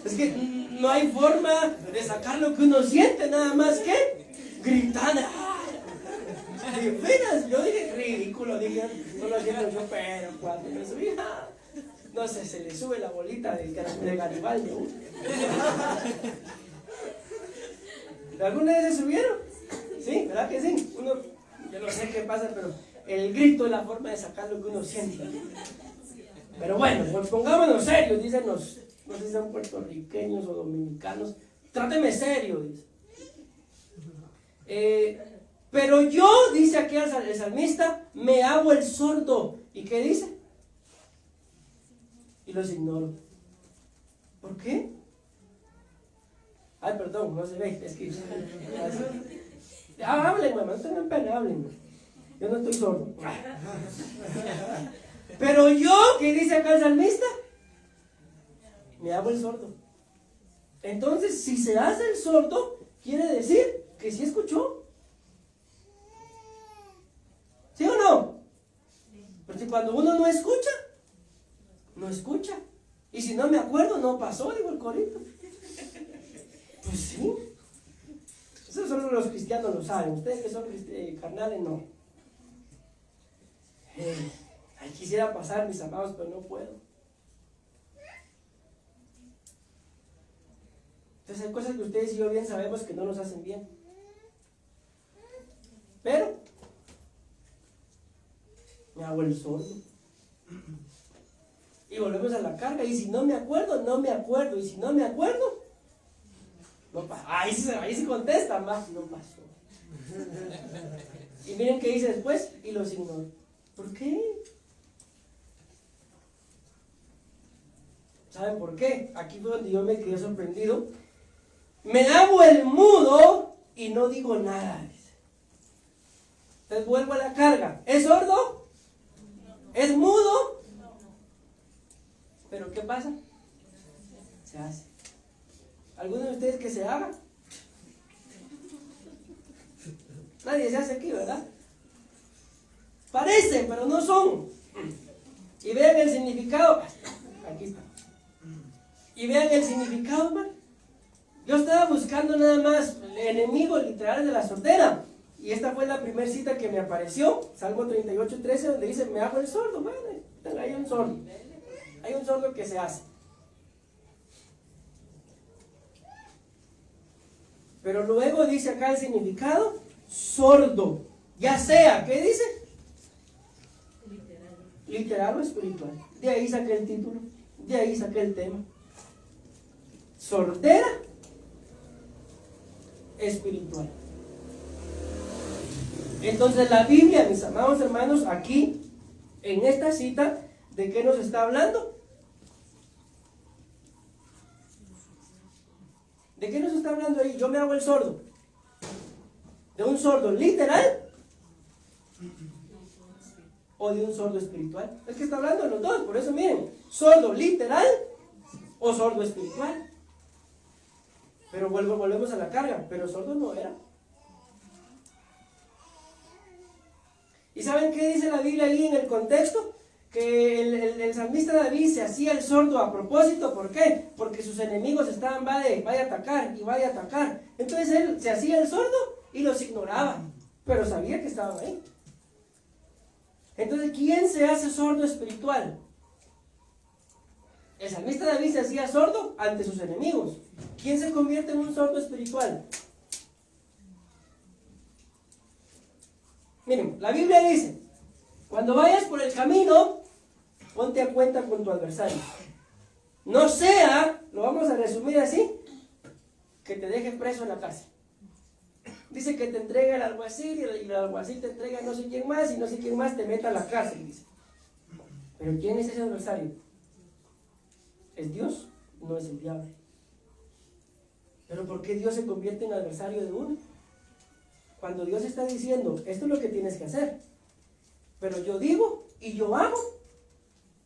[SPEAKER 1] Es que no hay forma de sacar lo que uno siente, nada más que gritando. Y apenas yo dije ridículo, dije, no lo siento yo, pero cuando me subí, no sé, se le sube la bolita de Garibaldi. ¿Alguna vez se subieron? ¿Sí? ¿Verdad que sí? Yo no sé qué pasa, pero el grito es la forma de sacar lo que uno siente. Pero bueno, pues pongámonos serios, dicen no sé si son puertorriqueños o dominicanos, tráteme serio, dice. Pero yo, dice aquí el salmista, me hago el sordo. ¿Y qué dice? Y los ignoro. ¿Por qué? Ay, perdón, no se ve, es que... Hablen, mamá, no tengan pena, hablen. Yo no estoy sordo. Pero yo, ¿qué dice acá el salmista? Me hago el sordo. Entonces, si se hace el sordo, quiere decir que sí escuchó. ¿Sí o no? Porque cuando uno no escucha, no escucha. Y si no me acuerdo, no pasó, digo el corito. Pues sí. Eso solo los cristianos lo saben. Ustedes que son carnales, no. Quisiera pasar, mis amados, pero no puedo. Entonces hay cosas que ustedes y yo bien sabemos que no nos hacen bien. Pero me hago el sordo. Y volvemos a la carga. Y si no me acuerdo, no me acuerdo. Y si no me acuerdo, no pasa. Ahí sí contestan, más no pasó. Y miren qué dice después, y los ignoro. ¿Por qué? ¿Saben por qué? Aquí fue donde yo me quedé sorprendido. Me hago el mudo y no digo nada. Entonces vuelvo a la carga. ¿Es sordo? ¿Es mudo? ¿Pero qué pasa? Se hace. ¿Alguno de ustedes que se haga? Nadie se hace aquí, ¿verdad? Parecen, pero no son. Y vean el significado. Aquí está. Y vean el significado, hermano. Yo estaba buscando nada más enemigos literales de la sordera. Y esta fue la primera cita que me apareció. Salmo 38:13, donde dice, me hago el sordo. Bueno, hay un sordo. Hay un sordo que se hace. Pero luego dice acá el significado, sordo. Ya sea, ¿qué dice? Literal o espiritual. De ahí saqué el título. De ahí saqué el tema. Sordera espiritual. Entonces la Biblia, mis amados hermanos, aquí, en esta cita, ¿de qué nos está hablando? ¿De qué nos está hablando ahí? Yo me hago el sordo. ¿De un sordo literal? ¿O de un sordo espiritual? Es que está hablando de los dos, por eso miren, sordo literal o sordo espiritual. Pero volvemos a la carga, pero sordo no era. ¿Y saben qué dice la Biblia ahí en el contexto? Que el salmista David se hacía el sordo a propósito. ¿Por qué? Porque sus enemigos estaban, vaya a atacar y vaya a atacar. Entonces él se hacía el sordo y los ignoraba, pero sabía que estaban ahí. Entonces, ¿quién se hace sordo espiritual? El salmista David se hacía sordo ante sus enemigos. ¿Quién se convierte en un sordo espiritual? Miren, la Biblia dice, cuando vayas por el camino, ponte a cuenta con tu adversario. No sea, lo vamos a resumir así, que te deje preso en la cárcel. Dice que te entrega el alguacil y el alguacil te entrega no sé quién más y no sé quién más te meta a la cárcel, dice. Pero ¿quién es ese adversario? ¿Es Dios? No es el diablo. ¿Pero por qué Dios se convierte en adversario de uno? Cuando Dios está diciendo, esto es lo que tienes que hacer, pero yo digo y yo hago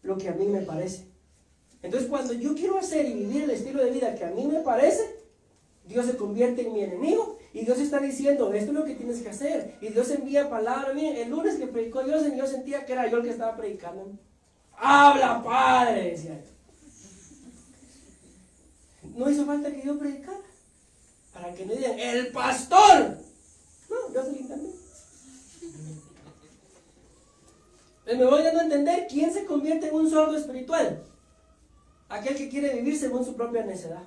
[SPEAKER 1] lo que a mí me parece. Entonces cuando yo quiero hacer y vivir el estilo de vida que a mí me parece, Dios se convierte en mi enemigo y Dios está diciendo, esto es lo que tienes que hacer. Y Dios envía palabra. Miren, el lunes que predicó Dios, yo sentía que era yo el que estaba predicando. ¡Habla, Padre! Decía yo. No hizo falta que yo predicara para que no digan, ¡el pastor! No, yo se lo entendí. Pues me voy dando a entender quién se convierte en un sordo espiritual. Aquel que quiere vivir según su propia necedad.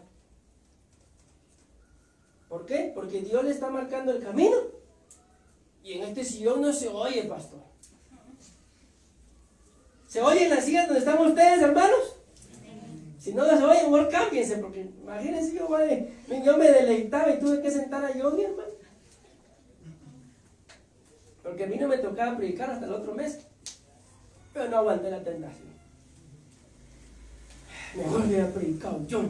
[SPEAKER 1] ¿Por qué? Porque Dios le está marcando el camino. Y en este sillón no se oye, pastor. ¿Se oye en las sillas donde están ustedes, hermanos? Si no se oye, mejor cámbiense, porque imagínense, yo me deleitaba y tuve que sentar a yo, mi hermano. Porque a mí no me tocaba predicar hasta el otro mes. Pero no aguanté la tentación. Mejor hubiera predicado yo.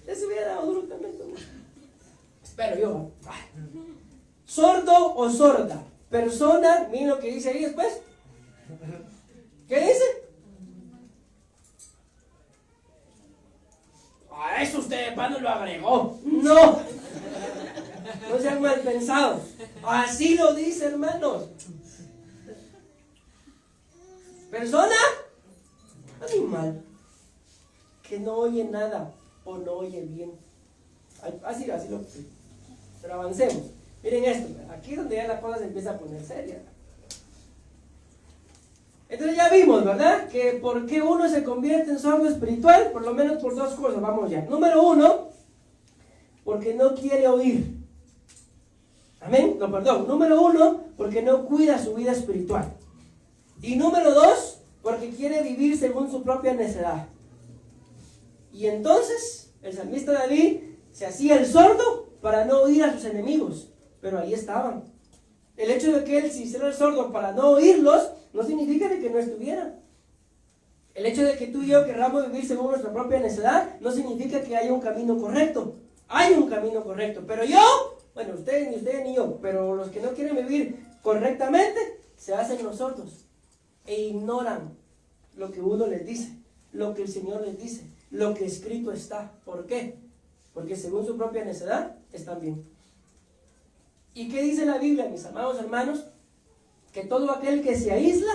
[SPEAKER 1] Eso hubiera dado duro también. Espero yo. Sordo o sorda. Persona, miren lo que dice ahí después. ¿Qué dice? A eso usted, hermano, lo agregó. No. No sean mal pensados. Así lo dice, hermanos. Persona, animal, que no oye nada o no oye bien. Así lo que. Pero avancemos. Miren esto, aquí es donde ya la cosa se empieza a poner seria. Entonces ya vimos, ¿verdad? Que por qué uno se convierte en sordo espiritual, por lo menos por dos cosas, vamos ya. Número uno, porque no quiere oír. Amén. No, perdón. Número uno, porque no cuida su vida espiritual. Y número dos, porque quiere vivir según su propia necedad. Y entonces, el salmista David se hacía el sordo para no oír a sus enemigos. Pero ahí estaban. El hecho de que él se hiciera el sordo para no oírlos, no significa de que no estuvieran. El hecho de que tú y yo querramos vivir según nuestra propia necedad, no significa que haya un camino correcto. Hay un camino correcto. Pero yo, bueno, ustedes ni yo, pero los que no quieren vivir correctamente, se hacen los sordos. E ignoran lo que uno les dice, lo que el Señor les dice, lo que escrito está. ¿Por qué? Porque según su propia necedad, están bien. ¿Y qué dice la Biblia, mis amados hermanos? Que todo aquel que se aísla,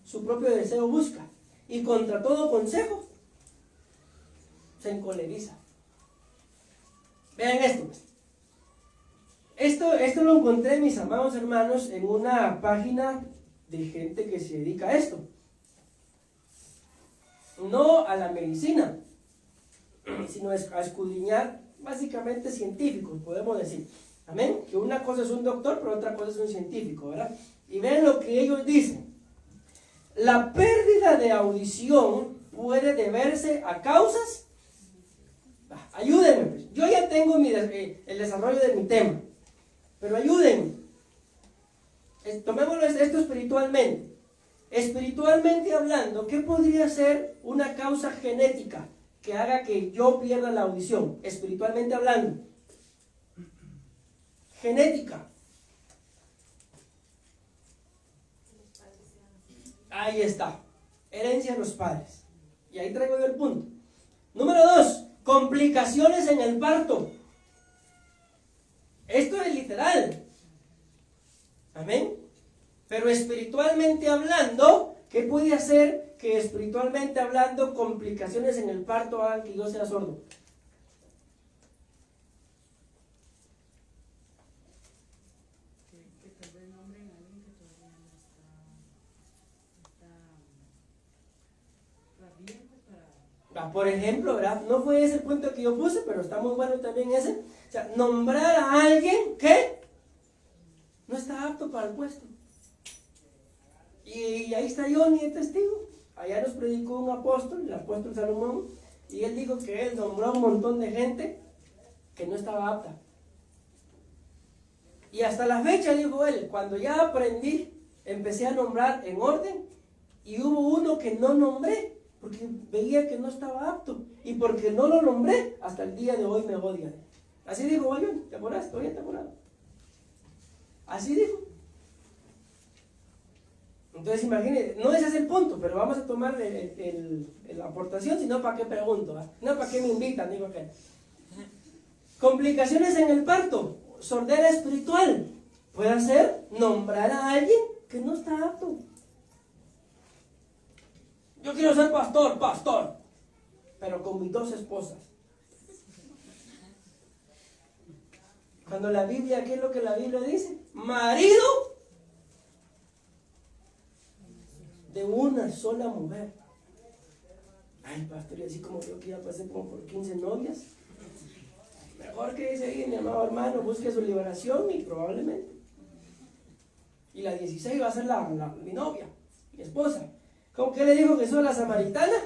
[SPEAKER 1] su propio deseo busca. Y contra todo consejo, se encoleriza. Vean esto, pues. Esto lo encontré, mis amados hermanos, en una página de gente que se dedica a esto. No a la medicina, sino a escudriñar, básicamente científicos, podemos decir. Amén. Que una cosa es un doctor, pero otra cosa es un científico, ¿verdad? Y vean lo que ellos dicen. La pérdida de audición puede deberse a causas. Ayúdenme, pues. yo ya tengo el desarrollo de mi tema, pero ayúdenme. Tomémoslo esto espiritualmente. Espiritualmente hablando, ¿qué podría ser una causa genética que haga que yo pierda la audición? Espiritualmente hablando. Genética. Ahí está. Herencia de los padres. Y ahí traigo yo el punto. Número 2. Complicaciones en el parto. Esto es literal. Amén. Pero espiritualmente hablando, ¿qué puede hacer que espiritualmente hablando complicaciones en el parto hagan que yo sea sordo?
[SPEAKER 2] Que tal vez nombren a alguien que todavía no está bien para...
[SPEAKER 1] Por ejemplo, ¿verdad? No fue ese el punto que yo puse, pero está muy bueno también ese. O sea, nombrar a alguien que no está apto para el puesto. Y ahí está Johnny de testigo. Allá nos predicó un apóstol, el apóstol Salomón, y él dijo que él nombró a un montón de gente que no estaba apta. Y hasta la fecha, dijo él, cuando ya aprendí, empecé a nombrar en orden, y hubo uno que no nombré, porque veía que no estaba apto, y porque no lo nombré, hasta el día de hoy me odian. Así dijo, Johnny, ¿te acuerdas? ¿Todavía te acuerdas? Así dijo. Entonces imagínense, no ese es el punto, pero vamos a tomar la aportación, sino para qué pregunto, ¿eh? No para qué me invitan, digo que. Complicaciones en el parto, sordera espiritual, puede ser nombrar a alguien que no está apto. Yo quiero ser pastor, pero con mis 2 esposas. Cuando la Biblia, ¿qué es lo que la Biblia dice? Marido de una sola mujer. Ay, pastor, y así como yo que ya pasé como por 15 novias. Mejor que dice ahí, mi amado hermano, busque su liberación y probablemente. Y la 16 va a ser mi novia, mi esposa. ¿Cómo que le dijo Jesús a la samaritana?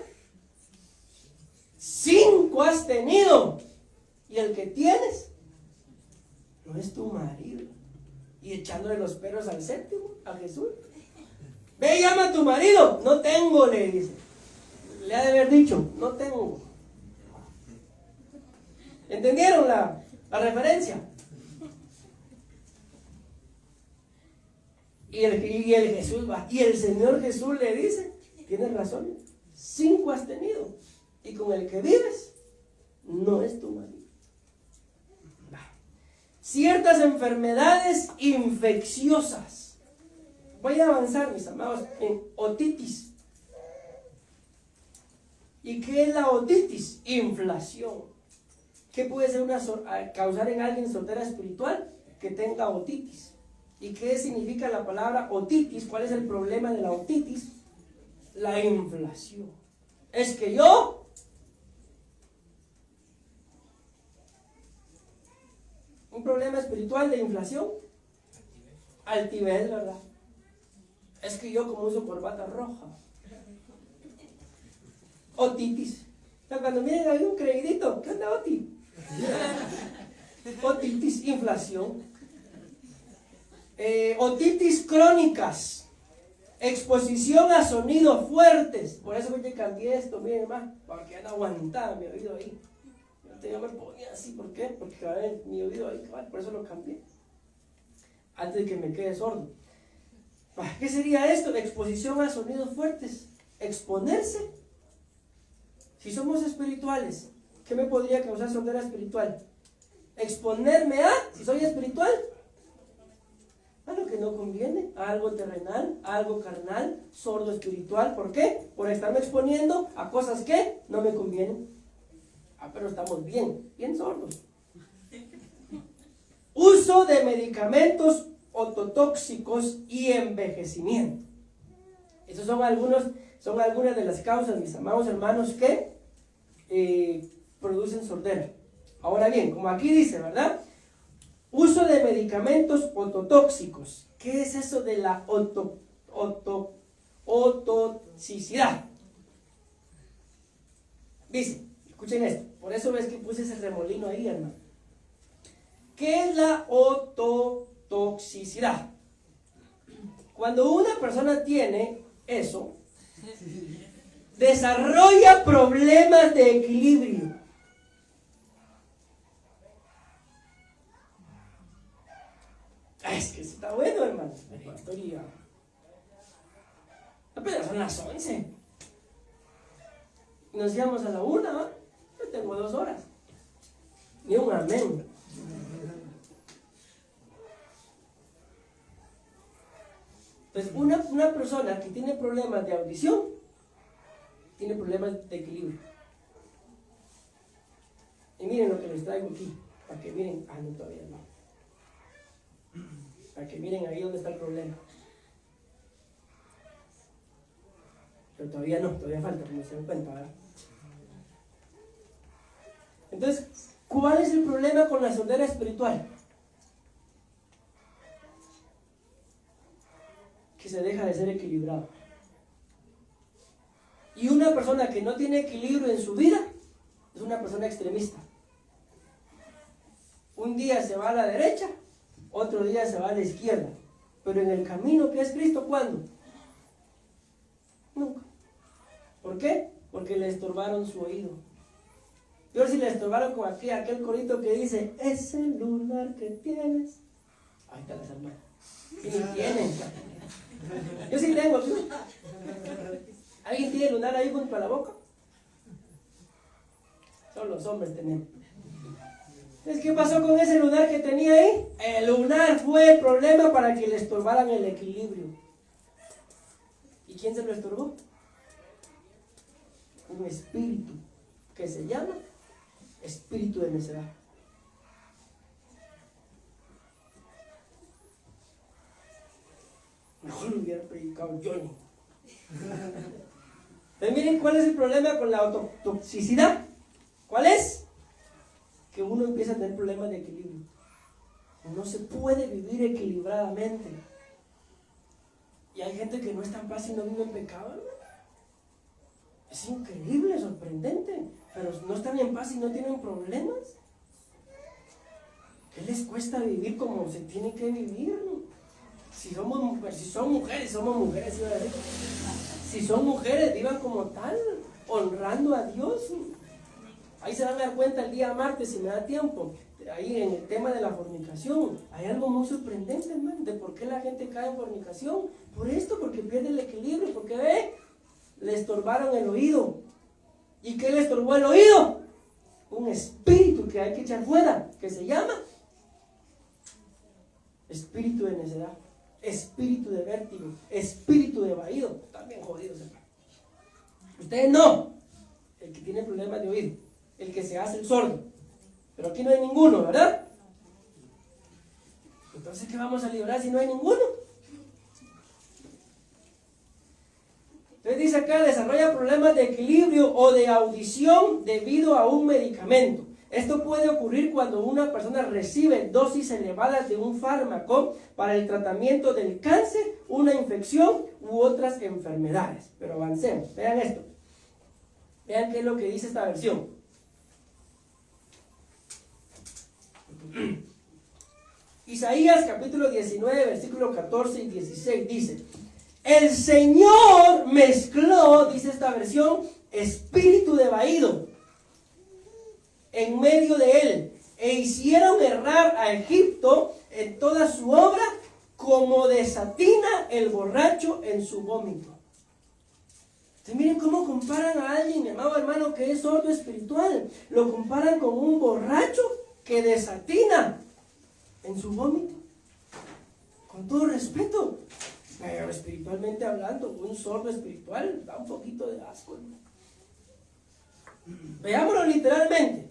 [SPEAKER 1] 5 has tenido. Y el que tienes no es tu marido. Y echándole los perros al 7º, a Jesús. Ve y llama a tu marido. No tengo, le dice. Le ha de haber dicho, no tengo. ¿Entendieron la referencia? Y el Señor Jesús le dice, tienes razón, 5 has tenido, y con el que vives no es tu marido. Ciertas enfermedades infecciosas. Voy a avanzar, mis amados, en otitis. ¿Y qué es la otitis? Inflación. ¿Qué puede ser causar en alguien sordera espiritual? Que tenga otitis. ¿Y qué significa la palabra otitis? ¿Cuál es el problema de la otitis? La inflación. Es que yo un problema espiritual de inflación, altivez, ¿verdad? Es que yo como uso corbata roja. Otitis. O sea, cuando miren ahí un creidito, ¿qué onda otitis? Otitis, inflación. Otitis crónicas, exposición a sonidos fuertes. Por eso yo cambié esto, miren hermano, porque no aguantaba mi oído ahí. Yo me ponía así, ¿por qué? Porque mi oído ahí, por eso lo cambié. Antes de que me quede sordo. ¿Qué sería esto? Exposición a sonidos fuertes. Exponerse. Si somos espirituales, ¿qué me podría causar sordera espiritual? Exponerme a, si soy espiritual, a lo que no conviene, a algo terrenal, a algo carnal, sordo espiritual. ¿Por qué? Por estarme exponiendo a cosas que no me convienen. Pero estamos bien sordos. Uso de medicamentos ototóxicos y envejecimiento. Esas son algunas de las causas, mis amados hermanos, que producen sordera. Ahora bien, como aquí dice, ¿verdad? Uso de medicamentos ototóxicos. ¿Qué es eso de la otoxicidad? Dice, Escuchen esto, por eso ves que puse ese remolino ahí, hermano. ¿Qué es la ototoxicidad? Cuando una persona tiene eso, desarrolla problemas de equilibrio. Es que eso está bueno, hermano. Apenas son las 11. Nos íbamos a la 1, ¿va? Yo tengo 2 horas. Ni un amén. Entonces, una persona que tiene problemas de audición, tiene problemas de equilibrio. Y miren lo que les traigo aquí, para que miren, no, todavía no. Para que miren ahí donde está el problema. Pero todavía no, todavía falta, como se dan cuenta, ¿verdad? Entonces, ¿cuál es el problema con la sordera espiritual? Que se deja de ser equilibrado. Y una persona que no tiene equilibrio en su vida es una persona extremista. Un día se va a la derecha, otro día se va a la izquierda. Pero en el camino que es Cristo, ¿cuándo? Nunca. ¿Por qué? Porque le estorbaron su oído. Yo si le estorbaron con aquel corito que dice, ese lunar que tienes. Ahí está las hermanas. Y ni tienen. Yo sí tengo. ¿Sí? ¿Alguien tiene lunar ahí junto a la boca? Solo los hombres tenemos. Entonces, ¿qué pasó con ese lunar que tenía ahí? El lunar fue el problema para que le estorbaran el equilibrio. ¿Y quién se lo estorbó? Un espíritu que se llama espíritu de necedad. Mejor lo hubiera predicado Johnny. Entonces, miren cuál es el problema con la autotoxicidad. ¿Cuál es? Que uno empieza a tener problemas de equilibrio. No se puede vivir equilibradamente. Y hay gente que no está en paz y no vive en pecado, ¿no? Es increíble, sorprendente. Pero no están en paz y no tienen problemas. ¿Qué les cuesta vivir como se tiene que vivir? Si son mujeres, somos mujeres. Si son mujeres, vivan como tal, honrando a Dios. Ahí se van a dar cuenta el día martes, si me da tiempo, ahí en el tema de la fornicación. Hay algo muy sorprendente, hermano, de por qué la gente cae en fornicación. Por esto, porque pierde el equilibrio, porque le estorbaron el oído. ¿Y qué le estorbó el oído? Un espíritu que hay que echar fuera, que se llama espíritu de necedad, espíritu de vértigo, espíritu de vaído. Están bien jodidos, hermano. Ustedes no, el que tiene problemas de oído, el que se hace el sordo. Pero aquí no hay ninguno, ¿verdad? Entonces, ¿qué vamos a librar si no hay ninguno? Entonces dice acá, desarrolla problemas de equilibrio o de audición debido a un medicamento. Esto puede ocurrir cuando una persona recibe dosis elevadas de un fármaco para el tratamiento del cáncer, una infección u otras enfermedades. Pero avancemos, vean esto. Vean qué es lo que dice esta versión. Isaías capítulo 19, versículo 14 y 16 dice: el Señor mezcló, dice esta versión, espíritu de vaído en medio de él, e hicieron errar a Egipto en toda su obra, como desatina el borracho en su vómito. Entonces, miren cómo comparan a alguien, mi amado hermano, que es sordo espiritual. Lo comparan con un borracho que desatina en su vómito. Con todo respeto, pero espiritualmente hablando, un sordo espiritual da un poquito de asco, ¿no? Veámoslo literalmente.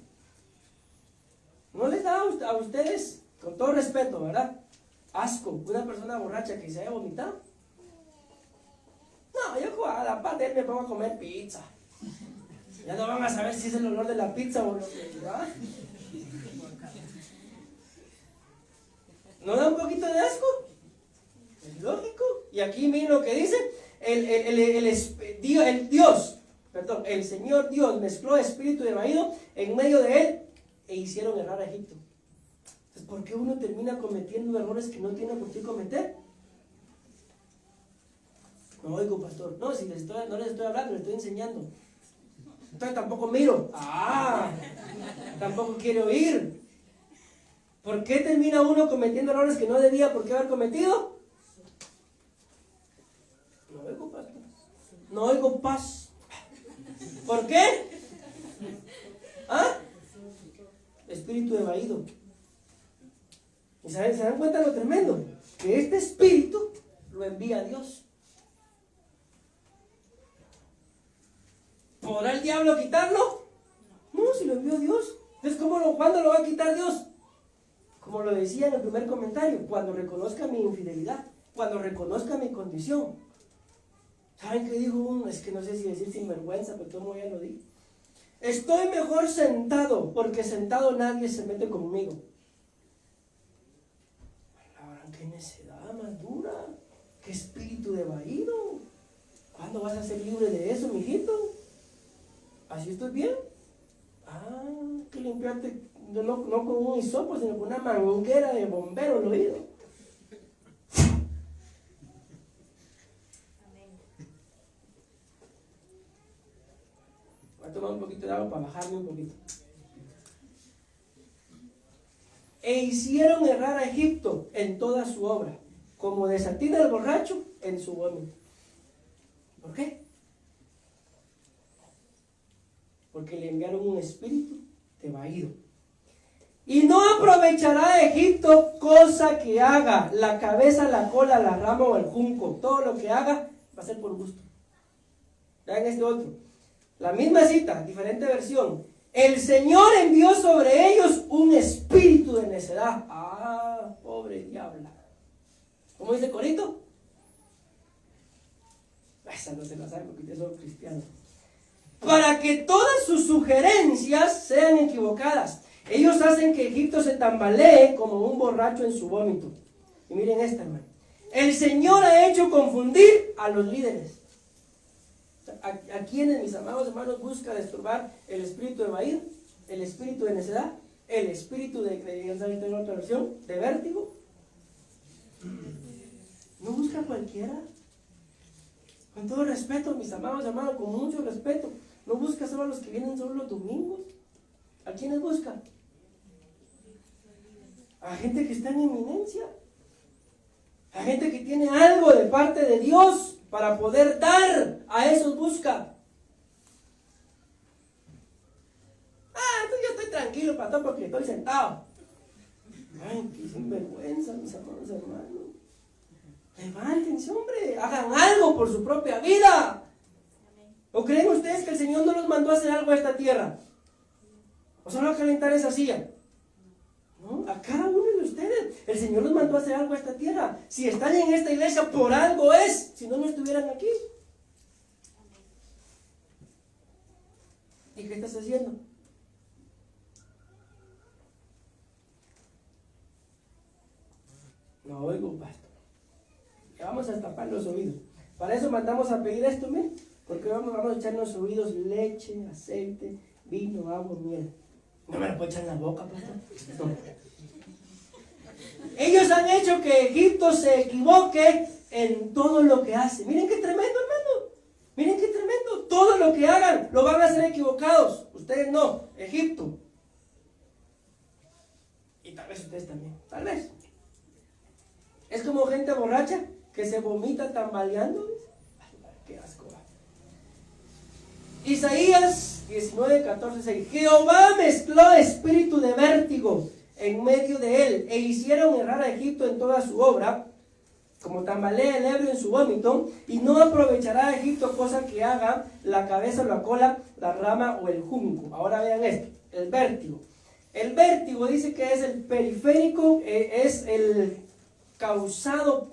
[SPEAKER 1] ¿No les da a ustedes, con todo respeto, verdad, asco una persona borracha que se haya vomitado? No, yo a la parte de él me pongo a comer pizza. Ya no van a saber si es el olor de la pizza o lo que, ¿verdad? ¿No da un poquito de asco? Es lógico. Y aquí miren lo que dice el Dios el Señor Dios mezcló espíritu de vaído en medio de él e hicieron errar a Egipto. Entonces, ¿por qué uno termina cometiendo errores que no tiene por qué cometer? No oigo, pastor. No, si no les estoy hablando, les estoy enseñando. Entonces tampoco miro. Tampoco quiere oír. ¿Por qué termina uno cometiendo errores que no debía por qué haber cometido? No oigo, pastor. No oigo paz. ¿Por qué? Espíritu de vaído. ¿Y se dan cuenta de lo tremendo? Que este espíritu lo envía Dios. ¿Podrá el diablo quitarlo? No, si lo envió Dios. Entonces, ¿cuándo lo va a quitar Dios? Como lo decía en el primer comentario, cuando reconozca mi infidelidad, cuando reconozca mi condición. ¿Saben qué dijo uno? Es que no sé si decir sinvergüenza, pero todo ya lo di. Estoy mejor sentado, porque sentado nadie se mete conmigo. ¡Qué necedad más dura! ¡Qué espíritu de vaído! ¿Cuándo vas a ser libre de eso, mijito? ¿Así estoy bien? Que limpiarte, no con un hisopo, sino con una manguera de bombero el oído. Voy a tomar un poquito de agua para bajarme un poquito. E hicieron errar a Egipto en toda su obra, como desatina el borracho en su vómito. ¿Por qué? Porque le enviaron un espíritu de vaído. Y no aprovechará a Egipto cosa que haga, la cabeza, la cola, la rama o el junco. Todo lo que haga va a ser por gusto. Vean este otro. La misma cita, diferente versión. El Señor envió sobre ellos un espíritu de necedad. Pobre diabla. ¿Cómo dice el corito? Esa no se la sabe porque ustedes son cristianos. Para que todas sus sugerencias sean equivocadas. Ellos hacen que Egipto se tambalee como un borracho en su vómito. Y miren esta, hermano. El Señor ha hecho confundir a los líderes. ¿A quiénes, mis amados hermanos, busca desturbar el espíritu de vaído, el espíritu de necedad, el espíritu de otra versión, de vértigo? ¿No busca cualquiera? Con todo respeto, mis amados hermanos, con mucho respeto. ¿No busca solo a los que vienen solo los domingos? ¿A quiénes busca? A gente que está en eminencia. A gente que tiene algo de parte de Dios para poder dar. A esos busca. Entonces yo estoy tranquilo, pastor, porque estoy sentado. Ay, qué sinvergüenza, mis amados hermanos. Levántense, hombre. Hagan algo por su propia vida. ¿O creen ustedes que el Señor no los mandó a hacer algo a esta tierra? ¿O solo a calentar esa silla? ¿No? A cada uno de ustedes. El Señor los mandó a hacer algo a esta tierra. Si están en esta iglesia, por algo es. Si no, no estuvieran aquí. ¿Y qué estás haciendo? No oigo, pastor. Ya vamos a tapar los oídos. Para eso mandamos a pedir esto, miren. Porque vamos a echar en los oídos leche, aceite, vino, agua, miel. No me lo puedo echar en la boca, pastor. No. Ellos han hecho que Egipto se equivoque en todo lo que hace. Miren qué tremendo, hermano. Miren qué tremendo. Todo lo que hagan lo van a hacer equivocados. Ustedes no, Egipto. Y tal vez ustedes también. Tal vez. Es como gente borracha que se vomita tambaleando. Qué asco. Isaías 19:14. Jehová mezcló espíritu de vértigo en medio de él, e hicieron errar a Egipto en toda su obra, como tambalea el ebrio en su vómito, y no aprovechará a Egipto cosa que haga, la cabeza o la cola, la rama o el junco. Ahora vean esto, el vértigo. El vértigo dice que es el periférico, es el causado,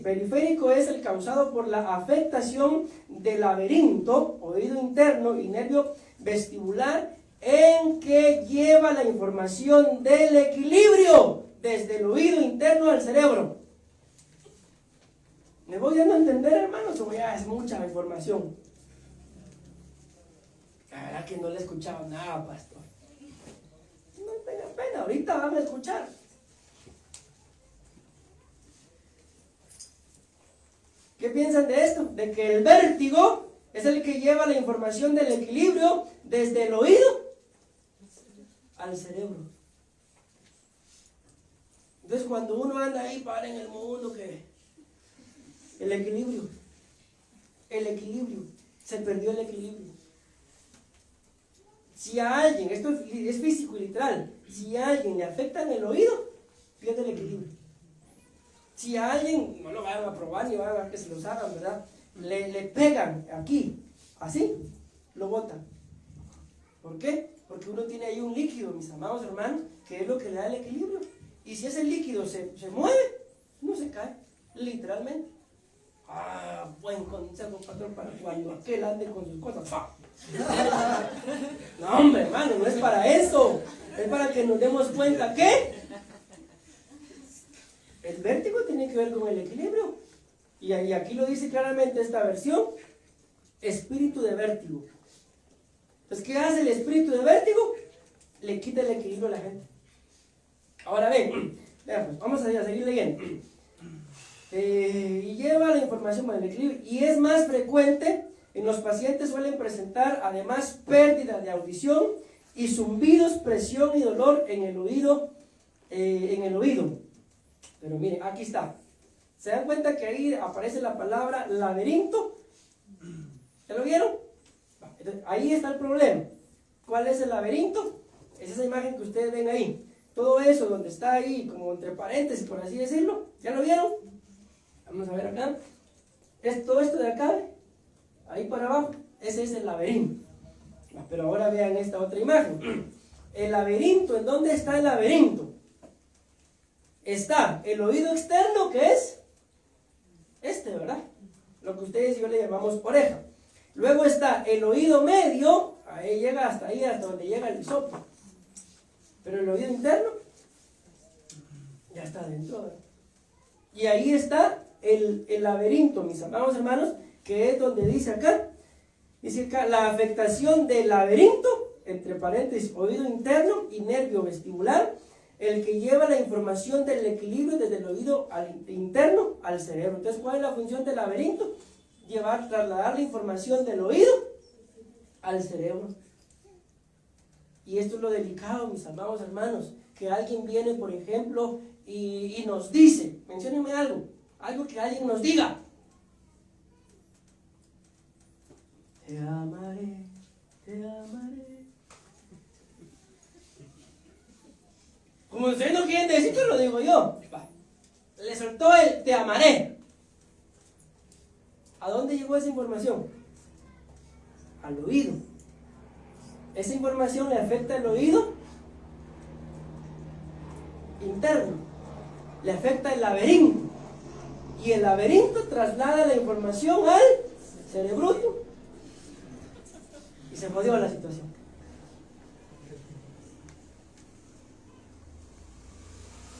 [SPEAKER 1] periférico es el causado por la afectación del laberinto, oído interno y nervio vestibular, en que lleva la información del equilibrio desde el oído interno al cerebro. ¿Me voy dando a entender, hermanos? O ya es mucha información. que no le escuchaba nada, pastor. No tengan pena, ahorita van a escuchar. ¿Qué piensan de esto? De que el vértigo es el que lleva la información del equilibrio desde el oído al cerebro. Entonces cuando uno anda ahí para en el mundo, que el equilibrio, se perdió el equilibrio. Si a alguien, esto es físico y literal, si a alguien le afecta en el oído, pierde el equilibrio. Si a alguien, no lo vayan a probar ni van a ver que se los hagan, ¿verdad? Le pegan aquí, así, lo botan. ¿Por qué? Porque uno tiene ahí un líquido, mis amados hermanos, que es lo que le da el equilibrio. Y si ese líquido se mueve, no se cae, literalmente. Buen consejo, pastor, para cuando aquel ande con sus cosas. No, hombre, hermano, no es para eso. Es para que nos demos cuenta que el vértigo tiene que ver con el equilibrio. Y aquí lo dice claramente esta versión: espíritu de vértigo. Entonces, ¿qué hace el espíritu de vértigo? Le quita el equilibrio a la gente. Ahora ven, pues, vamos a seguir leyendo. Y lleva la información para el equilibrio. Y es más frecuente en los pacientes, suelen presentar además pérdida de audición y zumbidos, presión y dolor en el oído. Pero miren, aquí está. ¿Se dan cuenta que ahí aparece la palabra laberinto? ¿Ya lo vieron? Entonces, ahí está el problema. ¿Cuál es el laberinto? Es esa imagen que ustedes ven ahí. Todo eso donde está ahí, como entre paréntesis, por así decirlo. ¿Ya lo vieron? Vamos a ver acá. Es todo esto de acá, ahí para abajo. Ese es el laberinto. Pero ahora vean esta otra imagen. El laberinto, ¿en dónde está el laberinto? Está el oído externo, que es este, ¿verdad? Lo que ustedes y yo le llamamos oreja. Luego está el oído medio, ahí llega hasta donde llega el hisopo. Pero el oído interno ya está adentro, ¿verdad? Y ahí está el laberinto, mis amados hermanos, que es donde dice acá, la afectación del laberinto, entre paréntesis, oído interno y nervio vestibular, el que lleva la información del equilibrio desde el oído interno al cerebro. Entonces, ¿cuál es la función del laberinto? Trasladar la información del oído al cerebro. Y esto es lo delicado, mis amados hermanos, que alguien viene, por ejemplo, y nos dice, menciónenme algo que alguien nos diga: te amaré, te amaré. Como ustedes no quieren decir, lo digo yo. Le soltó el te amaré. ¿A dónde llegó esa información? Al oído. Esa información le afecta al oído interno, le afecta el laberinto, y el laberinto traslada la información al cerebro y se jodió la situación.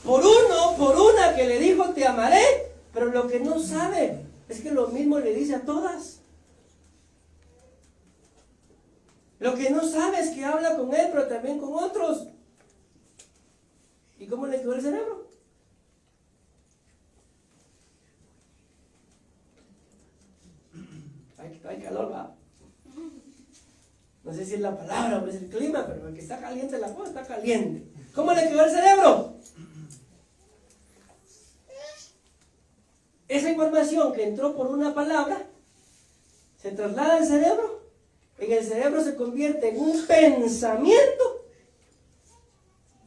[SPEAKER 1] Por una que le dijo te amaré, pero lo que no sabe es que lo mismo le dice a todas. Lo que no sabe es que habla con él, pero también con otros. ¿Y cómo le quedó el cerebro? Hay calor, ¿va? No sé si es la palabra o es el clima, pero el que está caliente la cosa está caliente. ¿Cómo le quedó el cerebro? Esa información que entró por una palabra se traslada al cerebro. En el cerebro se convierte en un pensamiento,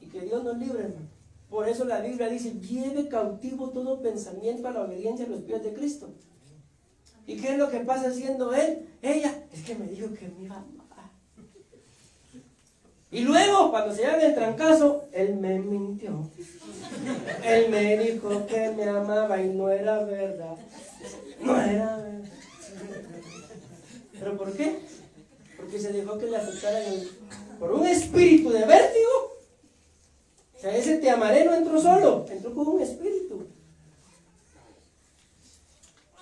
[SPEAKER 1] y que Dios nos libre, hermano. Por eso la Biblia dice: lleve cautivo todo pensamiento a la obediencia a los pies de Cristo. ¿Y qué es lo que pasa haciendo ella? Es que me dijo que me iba a amar. Y luego, cuando se llama el trancazo, él me mintió. Él me dijo que me amaba y no era verdad. No era verdad. ¿Pero por qué? Porque se dejó que le afectara por un espíritu de vértigo. O sea, ese te amaré no entró solo, entró con un espíritu.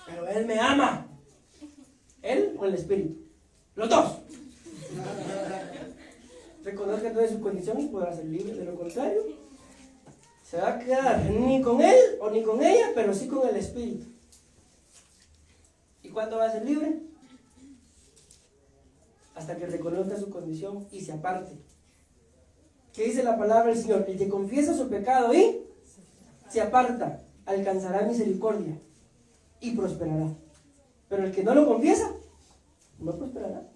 [SPEAKER 1] Pero él me ama. ¿Él o el espíritu? Los dos. reconozca entonces su condición y podrá ser libre. De lo contrario, se va a quedar ni con él o ni con ella, pero sí con el Espíritu. ¿Y cuándo va a ser libre? Hasta que reconozca su condición y se aparte. ¿Qué dice la palabra del Señor? El que confiesa su pecado y se aparta, alcanzará misericordia y prosperará. Pero el que no lo confiesa, no prosperará.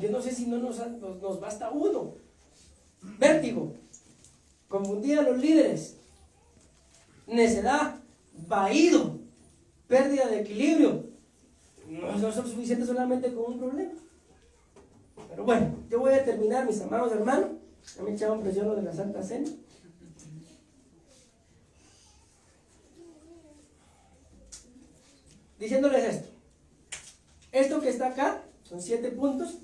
[SPEAKER 1] Yo no sé si no nos basta uno. Vértigo, confundir a los líderes, necedad, vaído, pérdida de equilibrio. No es suficiente solamente con un problema. Pero bueno, yo voy a terminar, mis amados hermanos. Ya me echaron presión lo de la Santa Cena. Diciéndoles esto. Esto que está acá son 7 puntos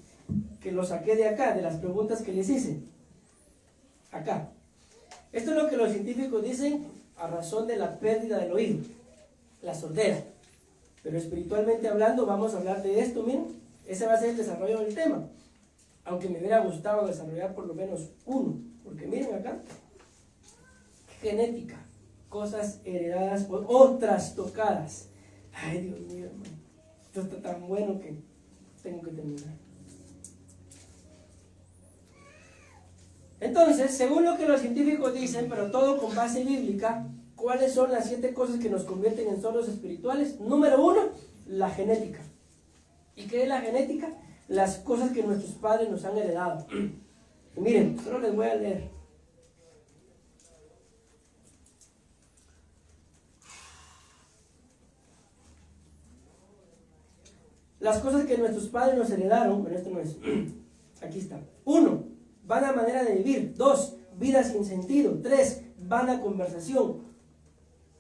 [SPEAKER 1] que los saqué de acá, de las preguntas que les hice. Acá. Esto es lo que los científicos dicen a razón de la pérdida del oído, la sordera. Pero espiritualmente hablando, vamos a hablar de esto, miren. Ese va a ser el desarrollo del tema. Aunque me hubiera gustado desarrollar por lo menos uno. Porque miren acá. Genética. Cosas heredadas o trastocadas. Ay, Dios mío, hermano. Esto está tan bueno que tengo que terminar. Entonces, según lo que los científicos dicen, pero todo con base bíblica, ¿cuáles son las 7 cosas que nos convierten en sordos espirituales? Número 1, la genética. ¿Y qué es la genética? Las cosas que nuestros padres nos han heredado. Y miren, solo les voy a leer. Las cosas que nuestros padres nos heredaron, pero esto no es. Aquí está. 1, vana manera de vivir. 2, vida sin sentido. 3, vana conversación.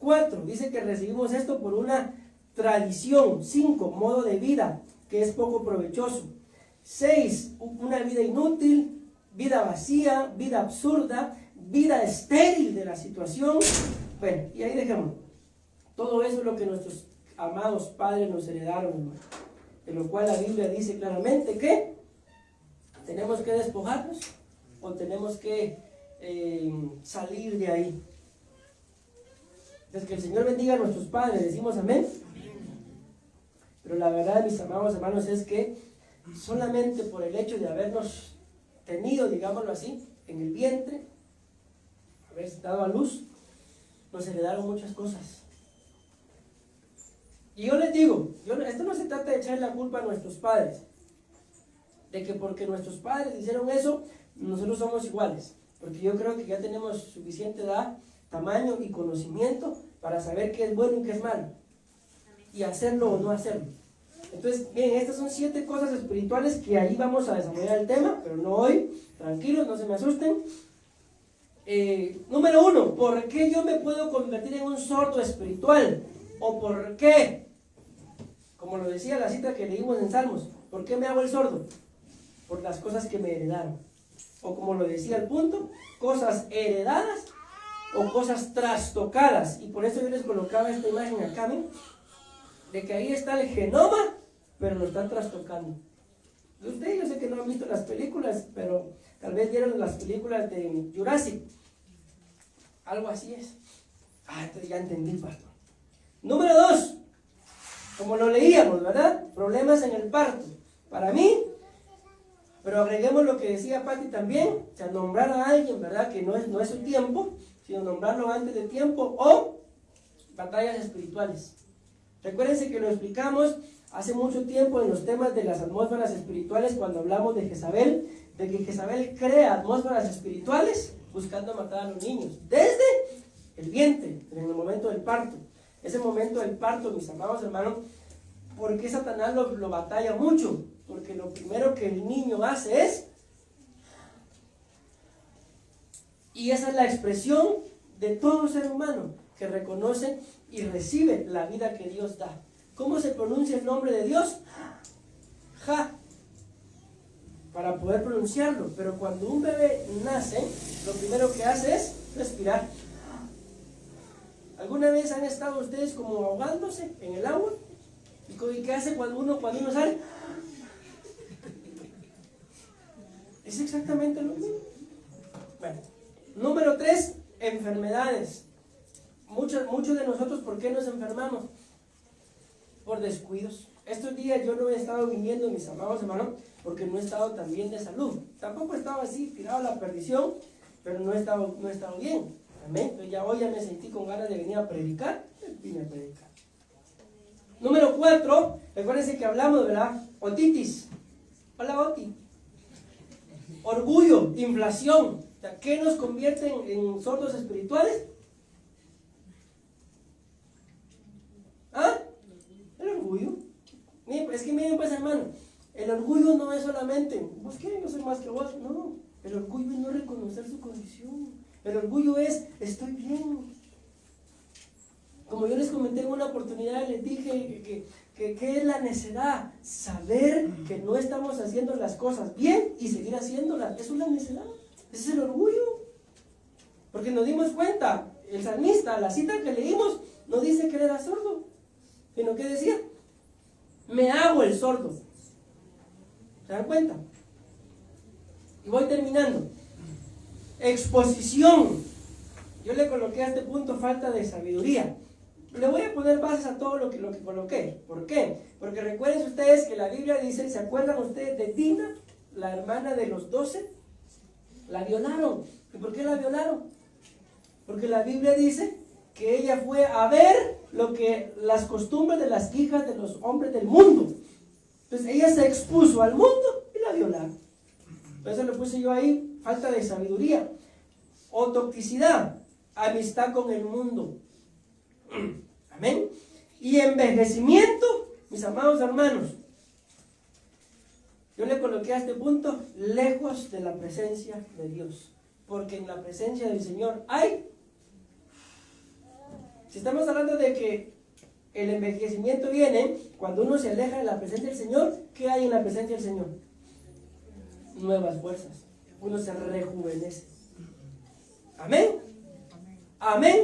[SPEAKER 1] 4, dice que recibimos esto por una tradición. 5, modo de vida que es poco provechoso. 6, una vida inútil, vida vacía, vida absurda, vida estéril de la situación. Bueno, y ahí dejemos. Todo eso es lo que nuestros amados padres nos heredaron, hermano. De lo cual la Biblia dice claramente que tenemos que despojarnos o tenemos que salir de ahí. Entonces, que el Señor bendiga a nuestros padres, decimos amén. Pero la verdad, mis amados hermanos, es que solamente por el hecho de habernos tenido, digámoslo así, en el vientre, haber dado a luz, nos heredaron muchas cosas. Y yo les digo, esto no se trata de echar la culpa a nuestros padres, de que porque nuestros padres hicieron eso, nosotros somos iguales, porque yo creo que ya tenemos suficiente edad, tamaño y conocimiento para saber qué es bueno y qué es malo, y hacerlo o no hacerlo. Entonces, bien, estas son 7 cosas espirituales que ahí vamos a desarrollar el tema, pero no hoy, tranquilos, no se me asusten. Número 1, ¿por qué yo me puedo convertir en un sordo espiritual? ¿O por qué? Como lo decía la cita que leímos en Salmos, ¿por qué me hago el sordo? Por las cosas que me heredaron. O como lo decía el punto, cosas heredadas o cosas trastocadas. Y por eso yo les colocaba esta imagen acá, ¿ven? De que ahí está el genoma, pero lo están trastocando. Ustedes, yo sé que no han visto las películas, pero tal vez vieron las películas de Jurassic. Algo así es. Entonces ya entendí, pastor. Número 2, como lo leíamos, ¿verdad? Problemas en el parto. Para mí, pero agreguemos lo que decía Patti también, o sea, nombrar a alguien, ¿verdad? Que no es su tiempo, sino nombrarlo antes de tiempo, o batallas espirituales. Recuérdense que lo explicamos hace mucho tiempo en los temas de las atmósferas espirituales, cuando hablamos de Jezabel, de que Jezabel crea atmósferas espirituales buscando matar a los niños, desde el vientre, en el momento del parto. Ese momento del parto, mis amados hermanos, ¿por qué Satanás lo batalla mucho? Porque lo primero que el niño hace es, y esa es la expresión de todo ser humano, que reconoce y recibe la vida que Dios da. ¿Cómo se pronuncia el nombre de Dios? Ja. Para poder pronunciarlo. Pero cuando un bebé nace, lo primero que hace es respirar. ¿Alguna vez han estado ustedes como ahogándose en el agua? ¿Y qué hace cuando uno sale? Es exactamente lo mismo. Bueno, número 3, enfermedades. Muchos de nosotros, ¿por qué nos enfermamos? Por descuidos. Estos días yo no he estado viniendo, mis amados hermanos, porque no he estado tan bien de salud. Tampoco he estado así, tirado a la perdición, pero no he estado bien. Amén. Entonces ya hoy ya me sentí con ganas de venir a predicar. Vine a predicar. Número 4, recuérdense que hablamos, ¿verdad? Otitis. Hola, Oti. Orgullo, inflación. O sea, ¿qué nos convierte en sordos espirituales? ¿Ah? El orgullo. Es que miren pues, hermano, el orgullo no es solamente, ¿vos qué? Yo soy más que vos. No, el orgullo es no reconocer su condición. El orgullo es, estoy bien. Como yo les comenté en una oportunidad, les dije que es la necedad. Saber que no estamos haciendo las cosas bien y seguir haciéndolas. Eso es la necedad. Ese es el orgullo. Porque nos dimos cuenta, el salmista, la cita que leímos, no dice que él era sordo, sino que decía, me hago el sordo. ¿Se dan cuenta? Y voy terminando. Exposición. Yo le coloqué a este punto falta de sabiduría. Le voy a poner bases a todo lo que coloqué. ¿Por qué? Porque recuerden ustedes que la Biblia dice, ¿se acuerdan ustedes de Dina, la hermana de los 12? La violaron. ¿Y por qué la violaron? Porque la Biblia dice que ella fue a ver las costumbres de las hijas de los hombres del mundo. Entonces ella se expuso al mundo y la violaron. Por eso le puse yo ahí, falta de sabiduría. O toxicidad, amistad con el mundo. Amén. Y envejecimiento, mis amados hermanos, yo le coloqué a este punto, lejos de la presencia de Dios. Porque en la presencia del Señor hay. Si estamos hablando de que el envejecimiento viene cuando uno se aleja de la presencia del Señor, ¿qué hay en la presencia del Señor? Nuevas fuerzas. Uno se rejuvenece. Amén. Amén.